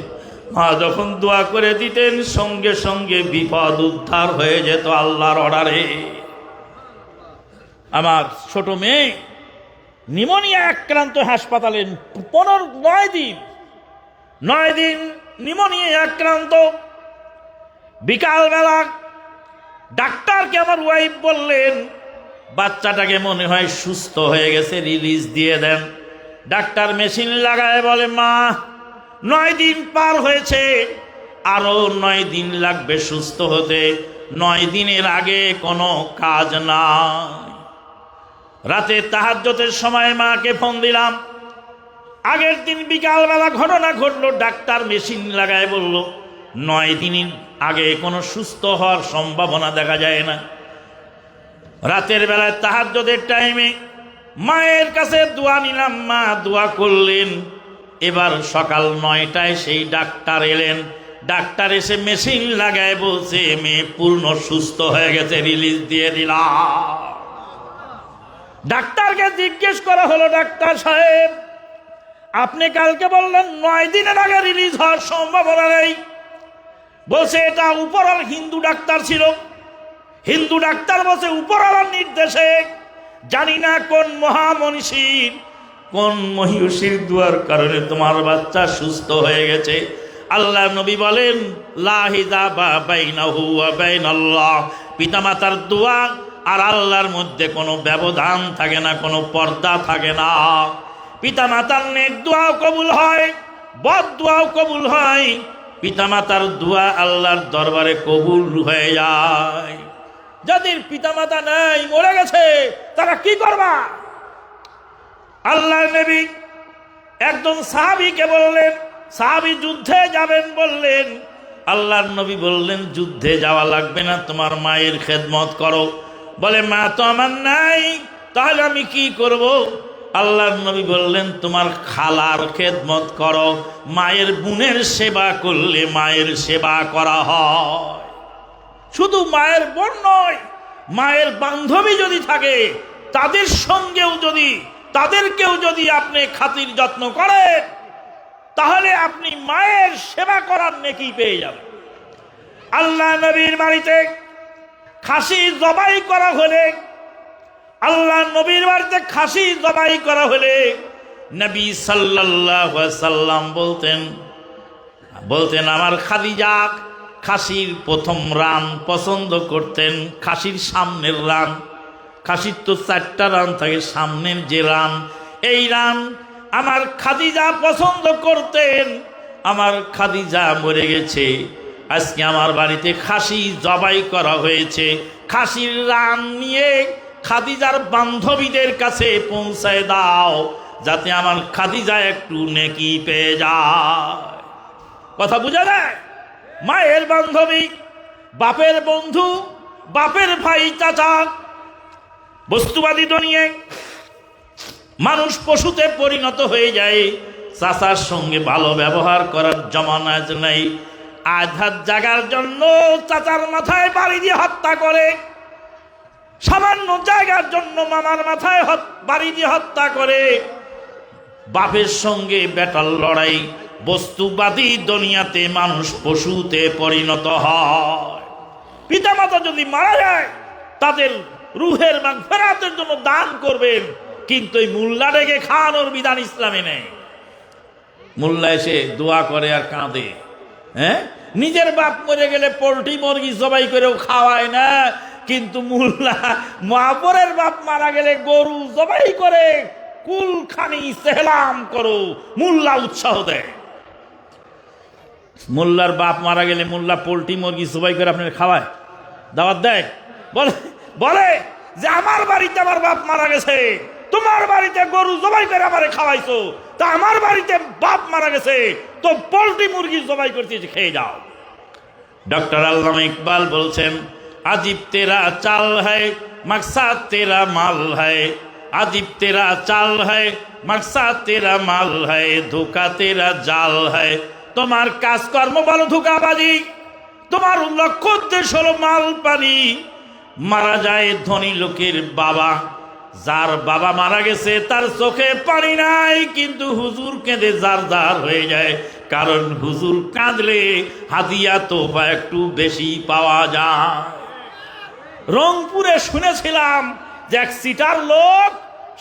মা যখন দোয়া করে দিতেন, সঙ্গে সঙ্গে বিপদ উদ্ধার হয়ে যেত আল্লাহর অর্ডারে। আমার ছোট মেয়ে নিউমোনিয়া আক্রান্ত, হাসপাতালে 9 দিন নিউমোনিয়া আক্রান্ত। বিকালবেলা ডাক্তারকে আমার ওয়াইফ বললেন, বাচ্চাটাকে মনে হয় সুস্থ হয়ে গেছে, রিলিজ দিয়ে দেন। ডাক্তার মেশিন লাগায় বলে, মা 9 দিন পার হয়েছে, আরো 9 দিন লাগবে সুস্থ হতে। 9 দিনের আগে কোনো কাজ নাই। রাতে তাহাজ্জুদের সময় মাকে ফোন দিলাম। আগের দিন বিকালবেলা ঘটনা ঘটলো, ডাক্তার মেশিন লাগায় বলল 9 দিনের আগে কোনো সুস্থ হওয়ার সম্ভাবনা দেখা যায় না। রাতের বেলায় তাহাজ্জুদের টাইমে মায়ের কাছে দোয়া নিলাম, মা দোয়া করলেন। এবার সকাল 9টায় সেই ডাক্তার এলেন। ডাক্তার এসে মেশিন লাগায় বলছে, মেয়ে পূর্ণ সুস্থ হয়ে গেছে, রিলিজ দিয়ে দিলাম। ডাক্তারকে জিজ্ঞেস করা হলো, ডাক্তার সাহেব আপনি কালকে বললেন 9 দিনের আগে রিলিজ হওয়ার সম্ভাবনা নেই। বলছে এটা উপরওয়ালা হিন্দু ডাক্তার ছিল। হিন্দু ডাক্তার বলছে উপরওয়ালার নির্দেশে, জানি না কোন মহামনীষীর, কোন মহিষীর দুয়ার কারণে তোমার বাচ্চা সুস্থ হয়ে গেছে। আল্লাহ নবী বলেন, লা হিজাবা বাইনাহু ওয়া বাইনাল্লাহ। পিতামাতার দোয়া আর আল্লাহর মধ্যে কোনো ব্যবধান থাকে না, কোনো পর্দা থাকে না। পিতামাতার নেক দোয়াও কবুল হয়, বদ দোয়াও কবুল হয়। পিতামাতার দোয়া আল্লাহর দরবারে কবুল হয়ে যায়। যাদের পিতামাতা নাই, মরে গেছে, তারা কি করবা? আল্লাহর নবী একজন সাহাবীকে বললেন, সাহাবী যুদ্ধে যাবেন বললেন। আল্লাহর নবী বললেন, যুদ্ধে যাওয়া লাগবে না, তোমার মায়ের খেদমত করো। বলে, মা তো আমার নাই, তাহলে আমি কি করব? আল্লাহর নবী বললেন, তোমার খালার খেদমত করো। মায়ের বোনের সেবা করলে মায়ের সেবা করা হয়। শুধু মায়ের বোন নয়, মায়ের বান্ধবী যদি থাকে, তাদের সঙ্গেও যদি, তাদেরকেও যদি আপনি খাতির যত্ন করেন, তাহলে আপনি মায়ের সেবা করার নেকি পেয়ে যাবেন। আল্লাহ নবীর বাড়িতে খাসি জবাই করা হলে, আল্লাহ নবীর বাড়িতে খাসি জবাই করা হলে নবী সাল্লাল্লাহু আলাইহি সাল্লাম বলতেন আমার খাদিজা খাসির প্রথম রান পছন্দ করতেন, খাসির সামনের রান। খাসির তো 4টা রান থাকে, সামনের যে রান, এই রান আমার খাদিজা পছন্দ করতেন। আমার খাদিজা মরে গেছে, আজকে আমার বাড়িতে খাসি জবাই করা হয়েছে, খাসির রান নিয়ে খাদিজার বান্ধবীদের কাছে পৌঁছায় দাও, যাতে আমার খাদিজা একটু নেকি পেয়ে যায়। কথা বুঝা যায়? মায়ের বান্ধবী, বাপের বন্ধু, বাপের ভাই, চাচা, বস্তুবাদী দুনিয়ে মানুষ পশুতে পরিণত হয়ে যায়। চাচার সঙ্গে ভালো ব্যবহার করার জমানা নেই। আধার জাগার জন্য চাচার মাথায় বাড়ি দিয়ে হত্যা করে, সামান্য জায়গার জন্য মামার মাথায় বাড়ি দিয়ে হত্যা করে। বাপের সঙ্গে বেটার লড়াই। বস্তুবাদী দুনিয়াতে মানুষ পশুতে পরিণত হয়। পিতামাতা যদি মারা যায় তাদের রুহের মাগফিরাতের জন্য দান করবেন, কিন্তু এই মোল্লা ডেকে খাওয়ানোর বিধান ইসলামে নেই। মোল্লা এসে দোয়া করে আর কাঁদে। হ্যাঁ, নিজের বাপ মরে গেলে পোল্ট্রি মুরগি জবাই করেও খাওয়ায় না, কিন্তু মোল্লা মাপরের বাপ মারা গেলে গরু জবাই করে কুলখানি সেহলাম করো, মোল্লা উৎসাহ দেয়। মোল্লার বাপ মারা গেলে মোল্লা পোল্ট্রি মুরগি জবাই করে আপনার খাওয়ায়, দাওয়াত দেয়, বলে যে আমার বাড়িতে আমার বাপ মারা গেছে, তোমার বাড়িতে গরু জবাই করে আমারে খাওয়াইছো, তা আমার বাড়িতে বাপ মারা গেছে তো পোল্ট্রি মুরগি জবাই করতে খেয়ে যাও। ডক্টর আল্লামা ইকবাল বলছেন, আজিব তেরা চাল হ্যায় মকসাদ তেরা মাল হ্যায়, আজিব তেরা চাল হ্যায় মকসাদ তেরা মাল হ্যায়, ধোকা তেরা জাল হ্যায়। তোমার কাজকর্ম বলো ধোকাবাজি, তোমার লক্ষ্য উদ্দেশ্য হলো মাল পানি। মারা যায় ধনী লোকের বাবা, যার বাবা মারা গেছে তার চোখে পানি নাই, কিন্তু হুজুর কেঁদে জার জার হয়ে যায়, কারণ হুজুর কাঁদলে হাদিয়া তোফা একটু বেশি পাওয়া যায়। রংপুরে শুনেছিলাম যে এক সিটার লোক,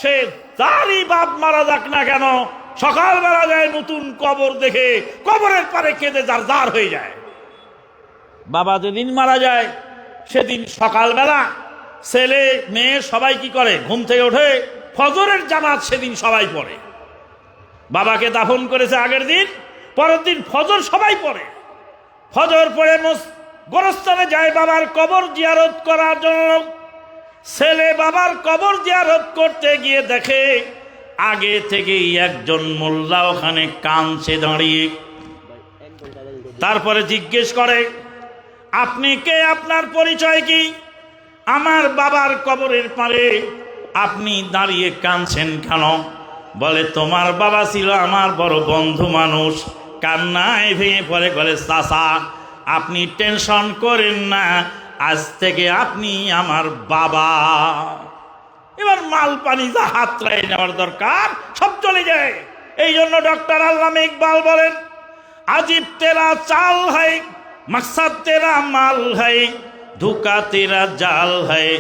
সে যারই বাপ মারা যাক না কেন, সকালবেলা যায় নতুন কবর দেখে কবরের পারে কেঁদে জার জার হয়ে যায়। বাবা যেদিন মারা যায় সেদিন সকালবেলা ছেলে মেয়ে সবাই কি করে, ঘুম থেকে ওঠে, ফজরের জামাত সেদিন সবাই পড়ে। বাবাকে দাফন করেছে আগের দিন, পরের দিন ফজর সবাই পড়ে। ফজর পড়ে গোরস্থানে যায় বাবার কবর জিয়ারত করার জন্য। ছেলে বাবার কবর জিয়ারত করতে গিয়ে দেখে আগে থেকেই একজন মোল্লা ওখানে কাঁদছে দাঁড়িয়ে। তারপরে জিজ্ঞেস করে, আপনি কে, আপনার পরিচয় কি? আমার বাবার কবরের পারে আপনি দাঁড়িয়ে কাঁদছেন কেন? বলে, তোমার বাবা ছিল আমার বড় বন্ধু মানুষ। কান্নায় ভেঙে পড়ে বলে, চাচা আপনি টেনশন করেন না, আজ থেকে আপনি আমার বাবা। এবার মাল পানি যা হাতড়ায় নেওয়ার দরকার সব চলে যায়। এই জন্য ডক্টর আল্লামা ইকবাল বলেন, আজিব তেরা চাল হয় মকসদ তেরা মাল হয়, ধোকা তেরা জাল হয়।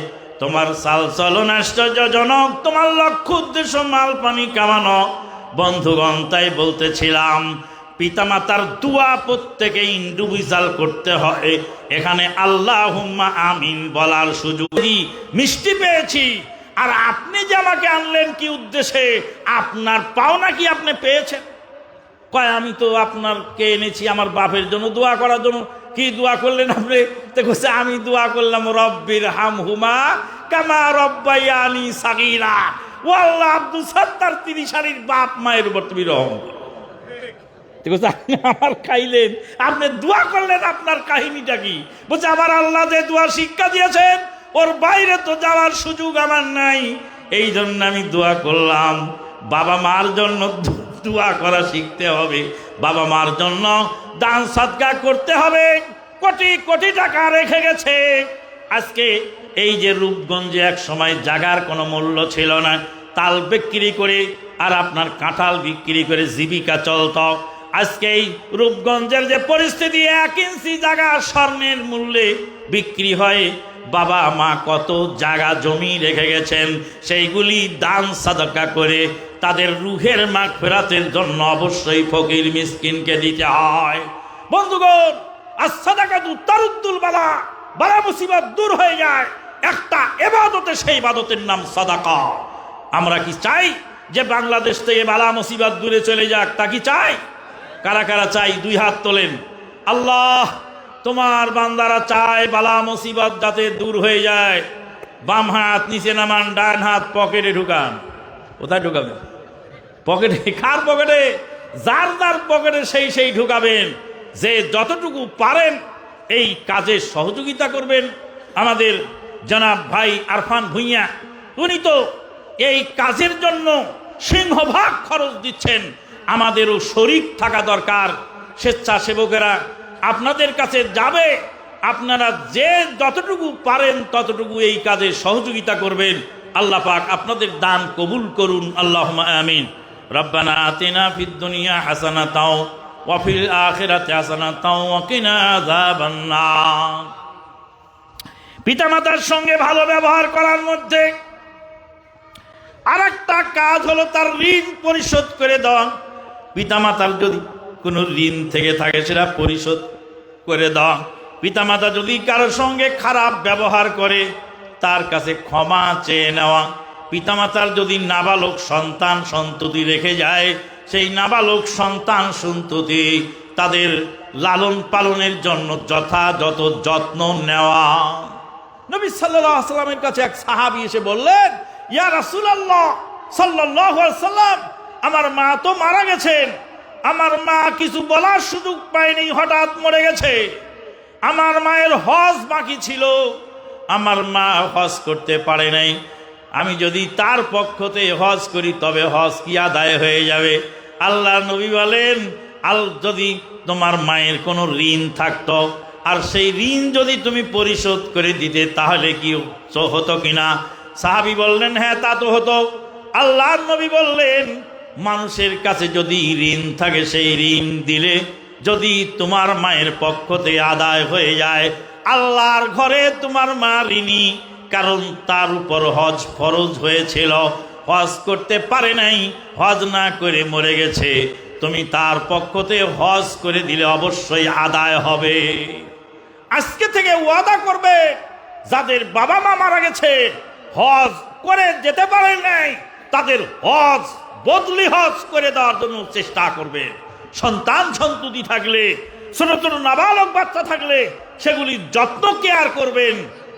তোমার চাল চলন আশ্চর্যজনক, তোমার লক্ষ্য উদ্দেশ্য মাল পানি কামানো। বন্ধুগণ, তাই বলতেছিলাম পিতামাতার দোয়া প্রত্যেকে ইন্ডিভিজুয়াল করতে হয়। এখানে আল্লাহুম্মা আমিন বলার সুযোগ মিষ্টি পেয়েছি, আর আপনি যে আমাকে আনলেন কি উদ্দেশ্যে, আপনার পাওনা কি আপনি পেয়েছেন? কয়, আমি তো আপনারকে এনেছি আমার বাপের জন্য দোয়া করার জন্য। কি দোয়া করলেন আপনি? তো কইছে, আমি দোয়া করলাম রব্বির হামহুমা কামা রব্বায়ানি সাগীরা। ও আল্লাহ, আব্দুল সত্তার 30 সারির বাপ মায়ের উপর তুমি রহম করো। আপনি আমার খাইলেন, আপনি দোয়া করলেন, আপনার কাহিনীটা কি? বলছে, আমার আল্লাহ যে দোয়া শিক্ষা দিয়েছেন ওর বাইরে তো যাওয়ার সুযোগ আমার নাই, এই জন্য আমি দোয়া করলাম। বাবা মার জন্য দোয়া করা শিখতে হবে, বাবা মার জন্য দান সদকা করতে হবে। কোটি কোটি টাকা রেখে গেছে। আজকে এই যে রূপগঞ্জে এক সময় জাগার কোনো মূল্য ছিল না, তাল বিক্রি করে আর আপনার কাঁঠাল বিক্রি করে জীবিকা চলত। আজকে এই রূপগঞ্জের যে পরিস্থিতি, 1 ইঞ্চি জায়গা স্বর্ণের মূল্যে বিক্রি হয়। বাবা মা কত জায়গা জমি রেখে গেছেন, সেইগুলি দান সাদকা করে তাদের রুহের মাগফিরাতের জন্য অবশ্যই ফকির মিসকিনকে দিতে হয়। বন্ধুগণ, as-সাদাকাতু তারুদ্দুল বালা, বালা মুসিবত দূর হয়ে যায় একটা ইবাদতে, সেই ইবাদতের নাম সাদাকা। আমরা কি চাই যে বাংলাদেশ থেকে বালা মুসিবত দূরে চলে যাক? তা কি চাই? কারা কারা চাই দুই হাত তোলেন। আল্লাহ, তোমার বান্দারা চায় বালা মুসিবত যাতে দূর হয়ে যায়। বাম হাত নিচে নামান, ডান হাত পকেটে ঢুকান। কোথায় ঢুকাবেন? পকেটে। কার পকেটে? যার যার পকেটে সেই ঢুকাবেন। যে যতটুকু পারেন এই কাজে সহযোগিতা করবেন। আমাদের জনাব ভাই আরফান ভুঁইয়া, উনি তো এই কাজের জন্য সিংহভাগ খরচ দিচ্ছেন। আমাদেরও শরীক থাকা দরকার। স্বেচ্ছাসেবকেরা আপনাদের কাছে যাবে, আপনারা যে যতটুকু পারেন ততটুকু এই কাজে সহযোগিতা করবেন। আল্লাহ পাক আপনাদের দান কবুল করুন। আল্লাহুম্মা আমিন। রব্বানা আতিনা ফিদ দুনিয়া হাসানাতাও ওয়া ফিল আখিরাতি হাসানাতাও ওয়া কিনা আযাবান নার। পিতামাতার সঙ্গে ভালো ব্যবহার করার মধ্যে আরেকটা কাজ হলো তার ঋণ পরিশোধ করে দেওয়া। পিতামাতার যদি কোনো ঋণ থেকে থাকে সেটা পরিশোধ করে দেওয়া। পিতামাতা যদি কারোর সঙ্গে খারাপ ব্যবহার করে তার কাছে ক্ষমা চেয়ে নেওয়া। পিতামাতার যদি নাবালক সন্তান সন্ততি রেখে যায়, সেই নাবালক সন্তান সন্ততি তাদের লালন পালনের জন্য যথাযথ যত্ন নেওয়া। নবী সাল্লাল্লাহু আলাইহি ওয়াসাল্লামের কাছে এক সাহাবী এসে বললেন, ইয়া রাসূলুল্লাহ সাল্লাল্লাহু আলাইহি ওয়াসাল্লাম, আমার মা তো মারা গেছেন, আমার মা কিছু বলার সুযোগ পায়নি, হঠাৎ মরে গেছে। আমার মায়ের হজ বাকি ছিল, আমার মা হজ করতে পারে নাই। আমি যদি তার পক্ষতে হজ করি তবে হজ কি আদায় হয়ে যাবে? আল্লাহ নবী বলেন, যদি তোমার মায়ের কোনো ঋণ থাকতো আর সেই ঋণ যদি তুমি পরিশোধ করে দিতে তাহলে কি হতো কিনা? সাহাবী বললেন, হ্যাঁ তা তো হতো। আল্লাহর নবী বললেন, মানুষের কাছে যদি ঋণ থাকে সেই ঋণ দিলে যদি তোমার মায়ের পক্ষতে আদায় হয়ে যায়, আল্লাহর ঘরে তোমার মা ঋণী, কারণ তার উপর হজ ফরজ হয়েছিল, হজ করতে পারে নাই, হজ না করে মরে গেছে। তুমি তার পক্ষতে হজ করে দিলে অবশ্যই আদায় হবে। আজকে থেকে ওয়াদা করবে, যাদের বাবা মা মারা গেছে হজ করে যেতে পারে নাই তাদের হজ বদলি হজ করে দেওয়ার জন্য চেষ্টা করবে। সন্তান সন্ততি থাকলে, ছোট ছোট নাবালক বাচ্চা থাকলে সেগুলির যত্ন কেয়ার করবেন।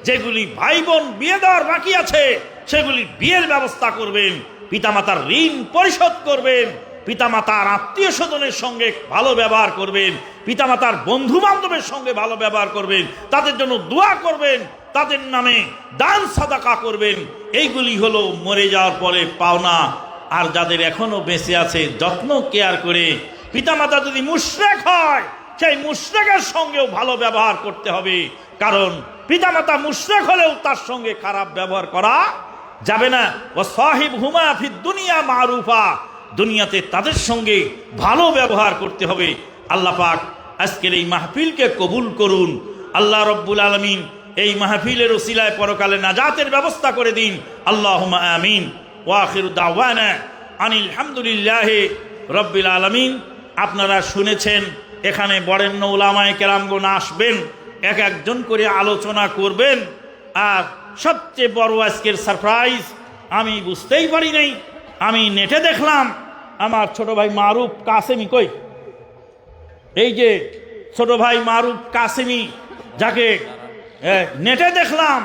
যেগুলি ভাই বোন বিয়ে দেওয়ার বাকি আছে সেগুলি বিয়ের ব্যবস্থা করবেন। পিতামাতার ঋণ পরিশোধ করবেন। পিতামাতার আত্মীয় স্বজনের সঙ্গে ভালো ব্যবহার করবেন। পিতামাতার বন্ধু বান্ধবের সঙ্গে ভালো ব্যবহার করবেন। তাদের জন্য দোয়া করবেন, তাদের নামে দান সাদাকা করবেন। এইগুলি হলো মরে যাওয়ার পরে পাওনা। আর যাদের এখনো বেঁচে আছে যত্ন কেয়ার করে, পিতামাতা যদি মুশরিক হয় সেই মুশরিকের সঙ্গেও ভালো ব্যবহার করতে হবে। কারণ পিতামাতা মুশরিক হলেও তার সঙ্গে খারাপ ব্যবহার করা যাবে না। ও সাহিব হুমা ফিদ দুনিয়া মারুফা, দুনিয়াতে তাদের সঙ্গে ভালো ব্যবহার করতে হবে। আল্লাহ পাক আজকের এই মাহফিলকে কবুল করুন। আল্লাহ রব্বুল আলামিন এই মাহফিলের ওসিলায় পরকালে নাজাতের ব্যবস্থা করে দিন। আল্লাহুম্মা আমিন। ওয়া আখিরু দাওয়ানা আনিল হামদুলিল্লাহি রাব্বিল আলামিন। আপনারা শুনেছেন, এখানে বরেণ্য উলামায়ে কেরামগণ আসবেন, এক একজন করে আলোচনা করবেন। আর সবচেয়ে বড় আজকের সারপ্রাইজ, আমি বুঝতেই পারি নাই, আমি নেটে দেখলাম আমার ছোট ভাই মারুফ কাসেমি কই, এই যে ছোট ভাই মারুফ কাসেমি, যাকে নেটে দেখলাম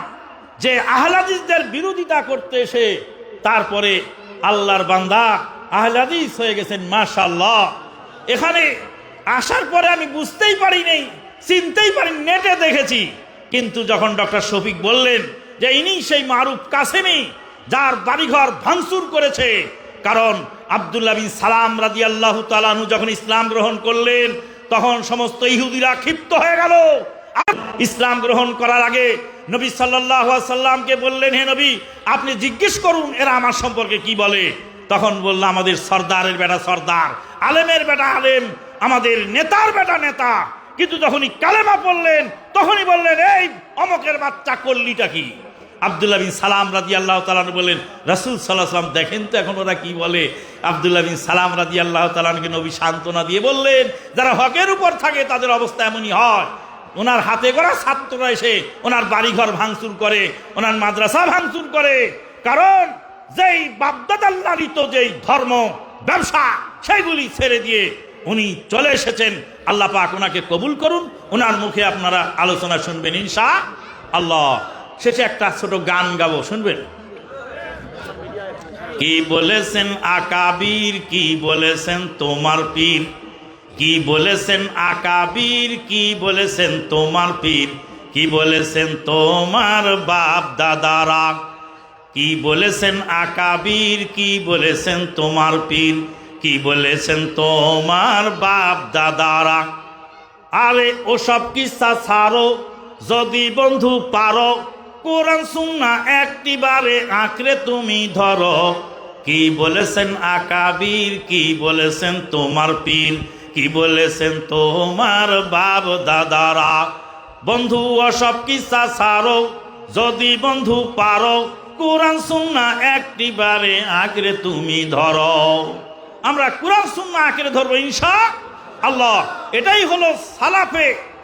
যে আহলে হাদিসদের বিরোধিতা করতে এসে তারপরে আল্লাহর বান্দা আহলে হাদিস হয়ে গেছেন, মাশাআল্লাহ। এখানে আসার পরে আমি বুঝতেই পারি নাই, চিনতেই পারি, নেটে দেখেছি। কিন্তু যখন ডক্টর শফিক বললেন যে ইনি সেই মারুফ কাসেমি যার বাড়িঘর ভাঙচুর করেছে, কারণ আব্দুল্লাহ বিন সালাম রাদিয়াল্লাহু তাআলা আনহু যখন ইসলাম গ্রহণ করলেন তখন সমস্ত ইহুদিরা ক্ষিপ্ত হয়ে গেল। ইসলাম গ্রহণ করার আগে নবী সাল্লাল্লাহু আলাইহি সাল্লামকে বললেন, হে নবী আপনি জিজ্ঞেস করুন এরা আমার সম্পর্কে কি বলে। তখন বলল, আমাদের সর্দারের বেটা সর্দার, আলেমের বেটা আলেম, আমাদের নেতার বেটা নেতা। কিন্তু যখনই কালেমা পড়লেন তখনই বললেন, এই অমকের বাচ্চা করলিটা কি? আব্দুল্লাহ বিন সালাম রাদিয়াল্লাহু তাআলা বললেন, রাসূল সাল্লাল্লাহু আলাইহি ওয়াসাল্লাম দেখেন তো এখন ওরা কি বলে। আব্দুল্লাহ বিন সালাম রাদিয়াল্লাহু তাআলাকে নবী সান্ত্বনা দিয়ে বললেন, যারা হকের উপর থাকে তাদের অবস্থা এমনই হয়। ওনার হাতে গড়া ছাত্ররা এসে ওনার বাড়িঘর ভাঙচুর করে, ওনার মাদ্রাসা ভাঙচুর করে। কারণ যেই বাপদাদার লালিত যেই ধর্ম ব্যবসা সেগুলি ছেড়ে দিয়ে উনি চলে এসেছেন। আল্লাহ পাক ওনাকে কবুল করুন। ওনার মুখে আপনারা আলোচনা শুনবেন ইনশাআল্লাহ। শেষে একটা ছোট গান গাবো, শুনবেন? কি বলেছেন আকাবির, কি বলেছেন তোমার পীর, কি বলেছেন আকাবির, কি বলেছেন তোমার পীর, কি বলেছেন তোমার বাপ দাদারা, কি বলেছেন আকাবির, কি বলেছেন তোমার পীর, কি বলেছেন তোমার বাপ দাদারা। আরে ওসব কিসা ছাড়ো, যদি বন্ধু পারো কোরআন সুন্নাহ একটিবারে আঁকড়ে তুমি ধরো। কি বলেছেন আকাবির, কি বলেছেন তোমার পীর, কি বলেছেন তোমার বাপ দাদারা। বন্ধু ওসব কিসা ছাড়ো, যদি বন্ধু পারো কোরআন সুন্নাহ একটিবারে আঁকড়ে তুমি ধরো। আমরা কোরআন সুন্নাহ আঁকড়ে ধরবো ইনশাআল্লাহ। এটাই হলো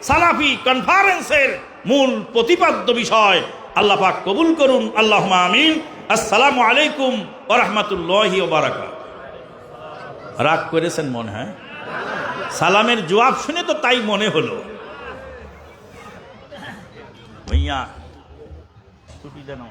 সালাফি কনফারেন্সের মূল প্রতিপাদ্য বিষয়। আল্লাহ পাক কবুল করুন, আল্লাহুম্মা আমিন। আসসালামু আলাইকুম ওয়া রাহমাতুল্লাহি ওয়া বারাকাতুহু। রাগ করেছেন মনে হয়? সালামের জবাব শুনে তো তাই মনে হলো। ভাইয়া ছুটি দেন।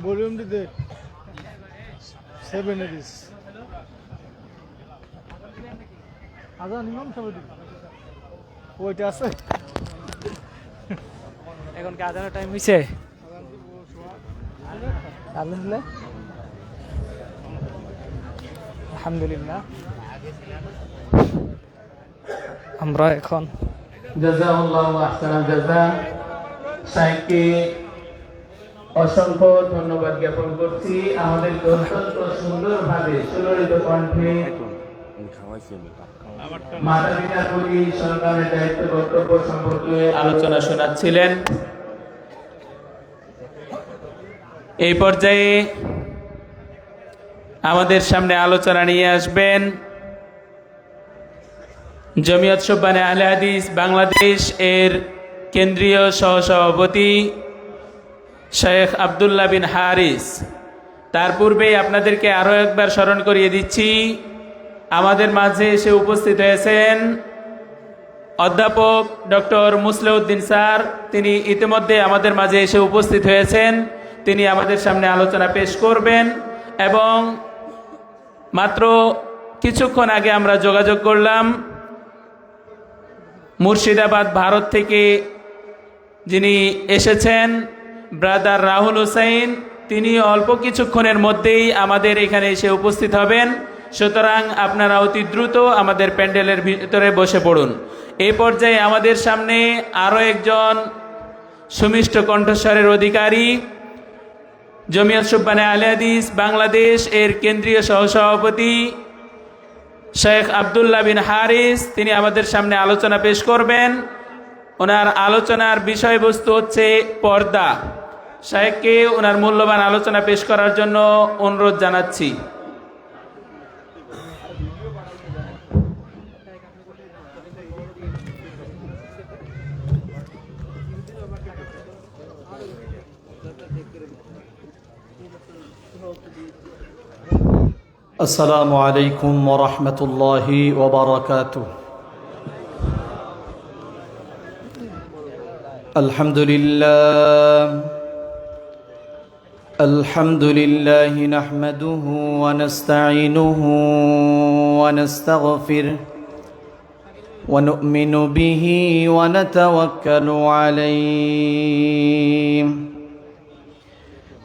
ভলিউম দিতে 7 এডিস আজান ইমাম সাহেব ওইটা আছে এখন কি আজানের টাইম হইছে? আলহামদুলিল্লাহ আমরা এখন জাযাকাল্লাহু আহসানাল জাযা। সাইকে অসংখ্য ধন্যবাদ জ্ঞাপন করছি। আমাদেরকে অত্যন্ত সুন্দরভাবে সুললিত কণ্ঠে মাতা পিতার প্রতি সন্তানের দায়িত্ব কর্তব্য সম্পর্কে আলোচনা শোনাচ্ছিলেন। এই পর্যায়ে আমাদের সামনে আলোচনা নিয়ে আসবেন জমিয়ত সুবহানে আহলে হাদিস বাংলাদেশ এর কেন্দ্রীয় সহসভাপতি শেখ আব্দুল্লাহ বিন হারিস। তার পূর্বেই আপনাদেরকে আরও একবার স্মরণ করিয়ে দিচ্ছি, আমাদের মাঝে এসে উপস্থিত হয়েছেন অধ্যাপক ডক্টর মুসলিউদ্দিন স্যার। তিনি ইতিমধ্যে আমাদের মাঝে এসে উপস্থিত হয়েছেন। তিনি আমাদের সামনে আলোচনা পেশ করবেন এবং মাত্র কিছুক্ষণ আগে আমরা যোগাযোগ করলাম মুর্শিদাবাদ ভারত থেকে যিনি এসেছেন ব্রাদার রাহুল হোসেন, তিনি অল্প কিছুক্ষণের মধ্যেই আমাদের এখানে এসে উপস্থিত হবেন। সুতরাং আপনারা অতি দ্রুত আমাদের প্যান্ডেলের ভিতরে বসে পড়ুন। এই পর্যায়ে আমাদের সামনে আরও একজন সুমিষ্ট কণ্ঠস্বরের অধিকারী জমিয়ত সুবহানে আহলে হাদিস বাংলাদেশ এর কেন্দ্রীয় সহসভাপতি শেখ আব্দুল্লাহ বিন হারিস, তিনি আমাদের সামনে আলোচনা পেশ করবেন। ওনার আলোচনার বিষয়বস্তু হচ্ছে পর্দা। শেখকে ওনার মূল্যবান আলোচনা পেশ করার জন্য অনুরোধ জানাচ্ছি। السلام عليكم ورحمة الله وبركاته. الحمد لله نحمده ونستعينه ونستغفره ونؤمن به ونتوكل عليه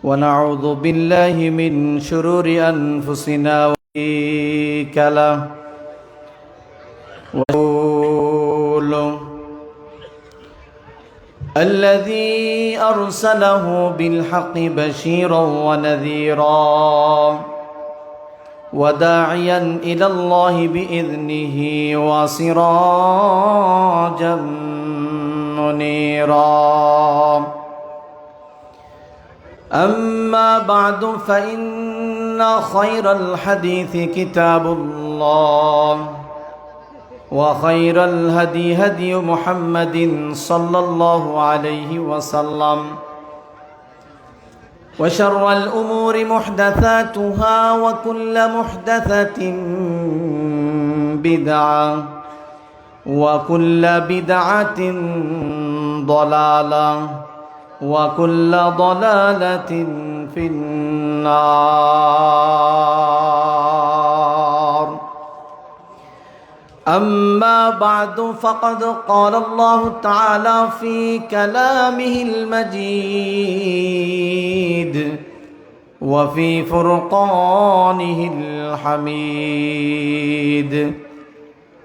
ونعوذ بالله من شرور أنفسنا وشريك له الذي أرسله بالحق بشيرا ونذيرا وداعيا إلى الله بإذنه وسراجا منيرا. أما بعد فإن خير الحديث كتاب الله وخير الهدي هدي محمد صلى الله عليه وسلم وشر الأمور محدثاتها وكل محدثة بدعة وكل بدعة ضلالة وكل ضلالة في النار أما بعد فقد قال الله تعالى في كلامه المجيد وفي فرقانه الحميد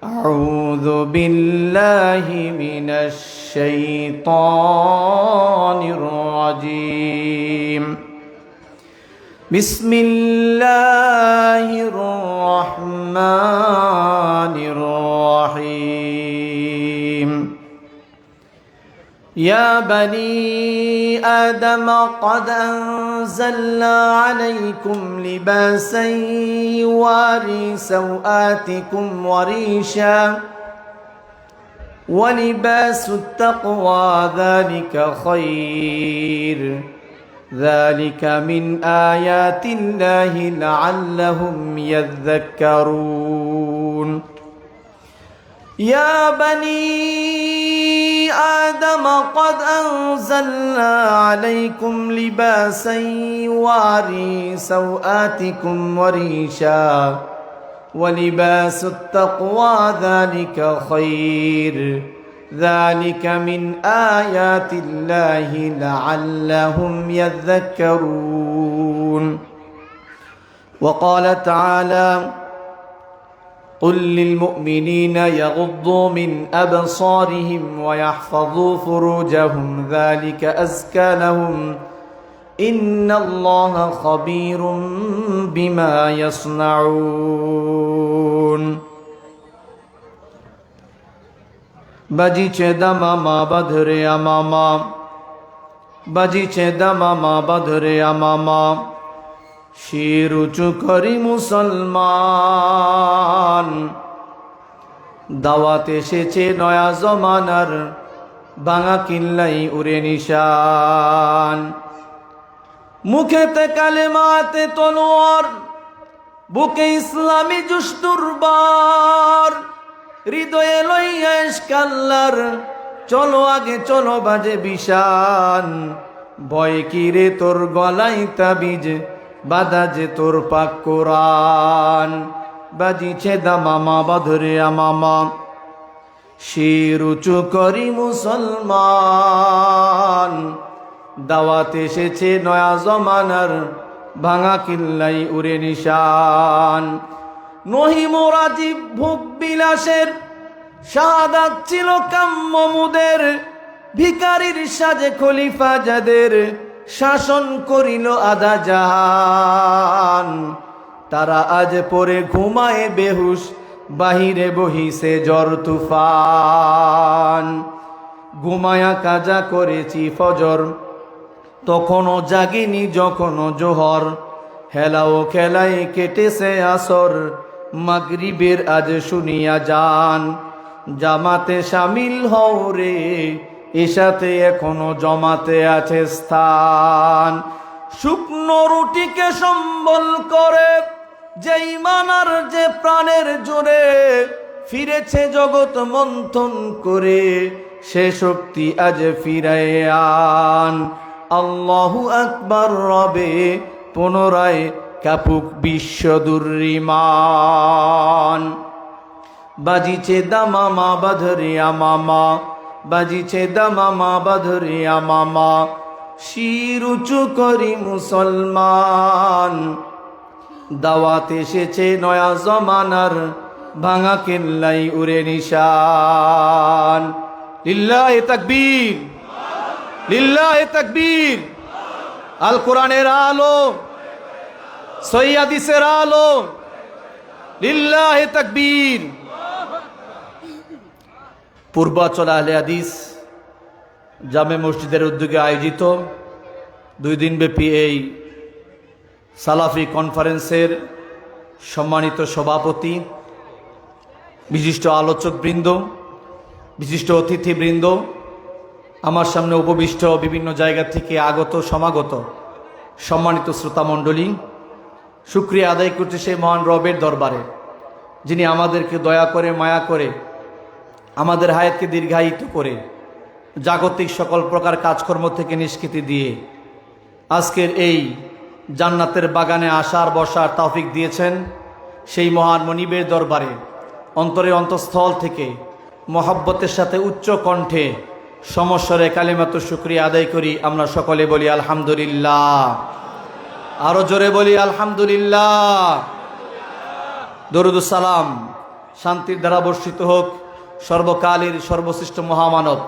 أعوذ بالله من الشيطان الرجيم بسم الله الرحمن الرحيم يا بني آدم قد أنزلنا عليكم لباسا يواري سوآتكم وريشا ولباس التقوى ذلك خير ذلك من آيات الله لعلهم يذكرون يا بني آدم قد أنزلنا عليكم لباسا يواري سوآتكم وريشا ولباس التقوى ذلك خير ذلك من آيات الله لعلهم يذكرون وقال تعالى قل للمؤمنين يغضوا من أبصارهم ويحفظوا فروجهم ذلك أزكى لهم إن الله خبير بما يصنعون বাজিছে দামামা বাধরে আমামা বাজিছে দামামা বাধরে আমামা শির উঁচু করি মুসলমান দাওয়াত এসেছে নয়া জমানার ভাঙা কিল্লাই উড়ে নিশান মুখেতে কালেমাতে তলোয়ার বুকে ইসলামী জুস্তুরবার হৃদয়ে লইয়া ইশকাল্লার চলো আগে চলো বাজে বিশান ভয় কিরে তোর গলায় তাবিজ বাধা যে তোর পাক কোরআন বাজিছে দামামা বাধরে আমামা শির উঁচু করি মুসলমান দাওয়াত এসেছে নয়া জমানার ভাঙা কিল্লাই উড়ে নিশান নহি মোরাজিব ভোগ বিলাসের শাহাদাত ছিল কাম্য মুদের ভিখারির সাজে খলিফা যাদের শাসন করিল আধা জাহান তারা আজ পরে ঘুমায় বেহুশ বাহিরে বহিছে জ্বর তুফান ঘুমায়া কাজা করেছি ফজর তখনও জাগিনি যখনও জোহর হেলাও খেলায় কেটেছে আসর মাগরিবের আজ শুনিয়া যান জামাতে শামিল হও রে এসাতে এখনো জমাতে আছে স্থান শুকনো রুটিকে সম্বল করে যে ঈমান আর যে প্রাণের জোরে ফিরেছে জগৎ মন্থন করে সে শক্তি আজ ফিরায় আন আল্লাহু আকবার রবে পুনরায় কাপুক বিশ্ব দুর্রিমান বাজিছে দামামা বাধরে আমামা বাজিছে দামামা বাধরে আমামা শির উঁচু করি মুসলমান দাওয়াত এসেছে নয়া জমানার ভাঙা কেল্লাই উড়ে নিশান লিল্লাহে তাকবীর লিল্লাহে তাকবীর আল কোরআনের আলো সহিহ হাদিসের আলো লিল্লাহে তাকবীর পূর্বাচল আহলে হাদিস জামে মসজিদের উদ্যোগে আয়োজিত 2 দিনব্যাপী এই সালাফি কনফারেন্সের সম্মানিত সভাপতি, বিশিষ্ট আলোচকবৃন্দ, বিশিষ্ট অতিথিবৃন্দ, আমার সামনে উপবিষ্ট বিভিন্ন জায়গা থেকে আগত সমাগত সম্মানিত শ্রোতামণ্ডলী, শুকরিয়া আদায় করছে সেই মহান রবের দরবারে, যিনি আমাদেরকে দয়া করে, মায়া করে, আমাদের হায়াতকে দীর্ঘায়িত করে, জাগতিক সকল প্রকার কাজকর্ম থেকে নিষ্কৃতি দিয়ে আজকের এই জান্নাতের বাগানে আসার বসার তৌফিক দিয়েছেন। সেই মহান মনিবের দরবারে অন্তরে অন্তঃস্থল থেকে মহব্বতের সাথে উচ্চ কণ্ঠে সমস্বরে কালিমাতুর শুকরিয়া আদায় করি। আমরা সকলে বলি আলহামদুলিল্লাহ, আরো জোরে বলি আলহামদুলিল্লাহ। দরুদুস সালাম, শান্তির দ্বারা বর্ষিত হোক সর্বকালের সর্বশ্রেষ্ঠ মহামানব,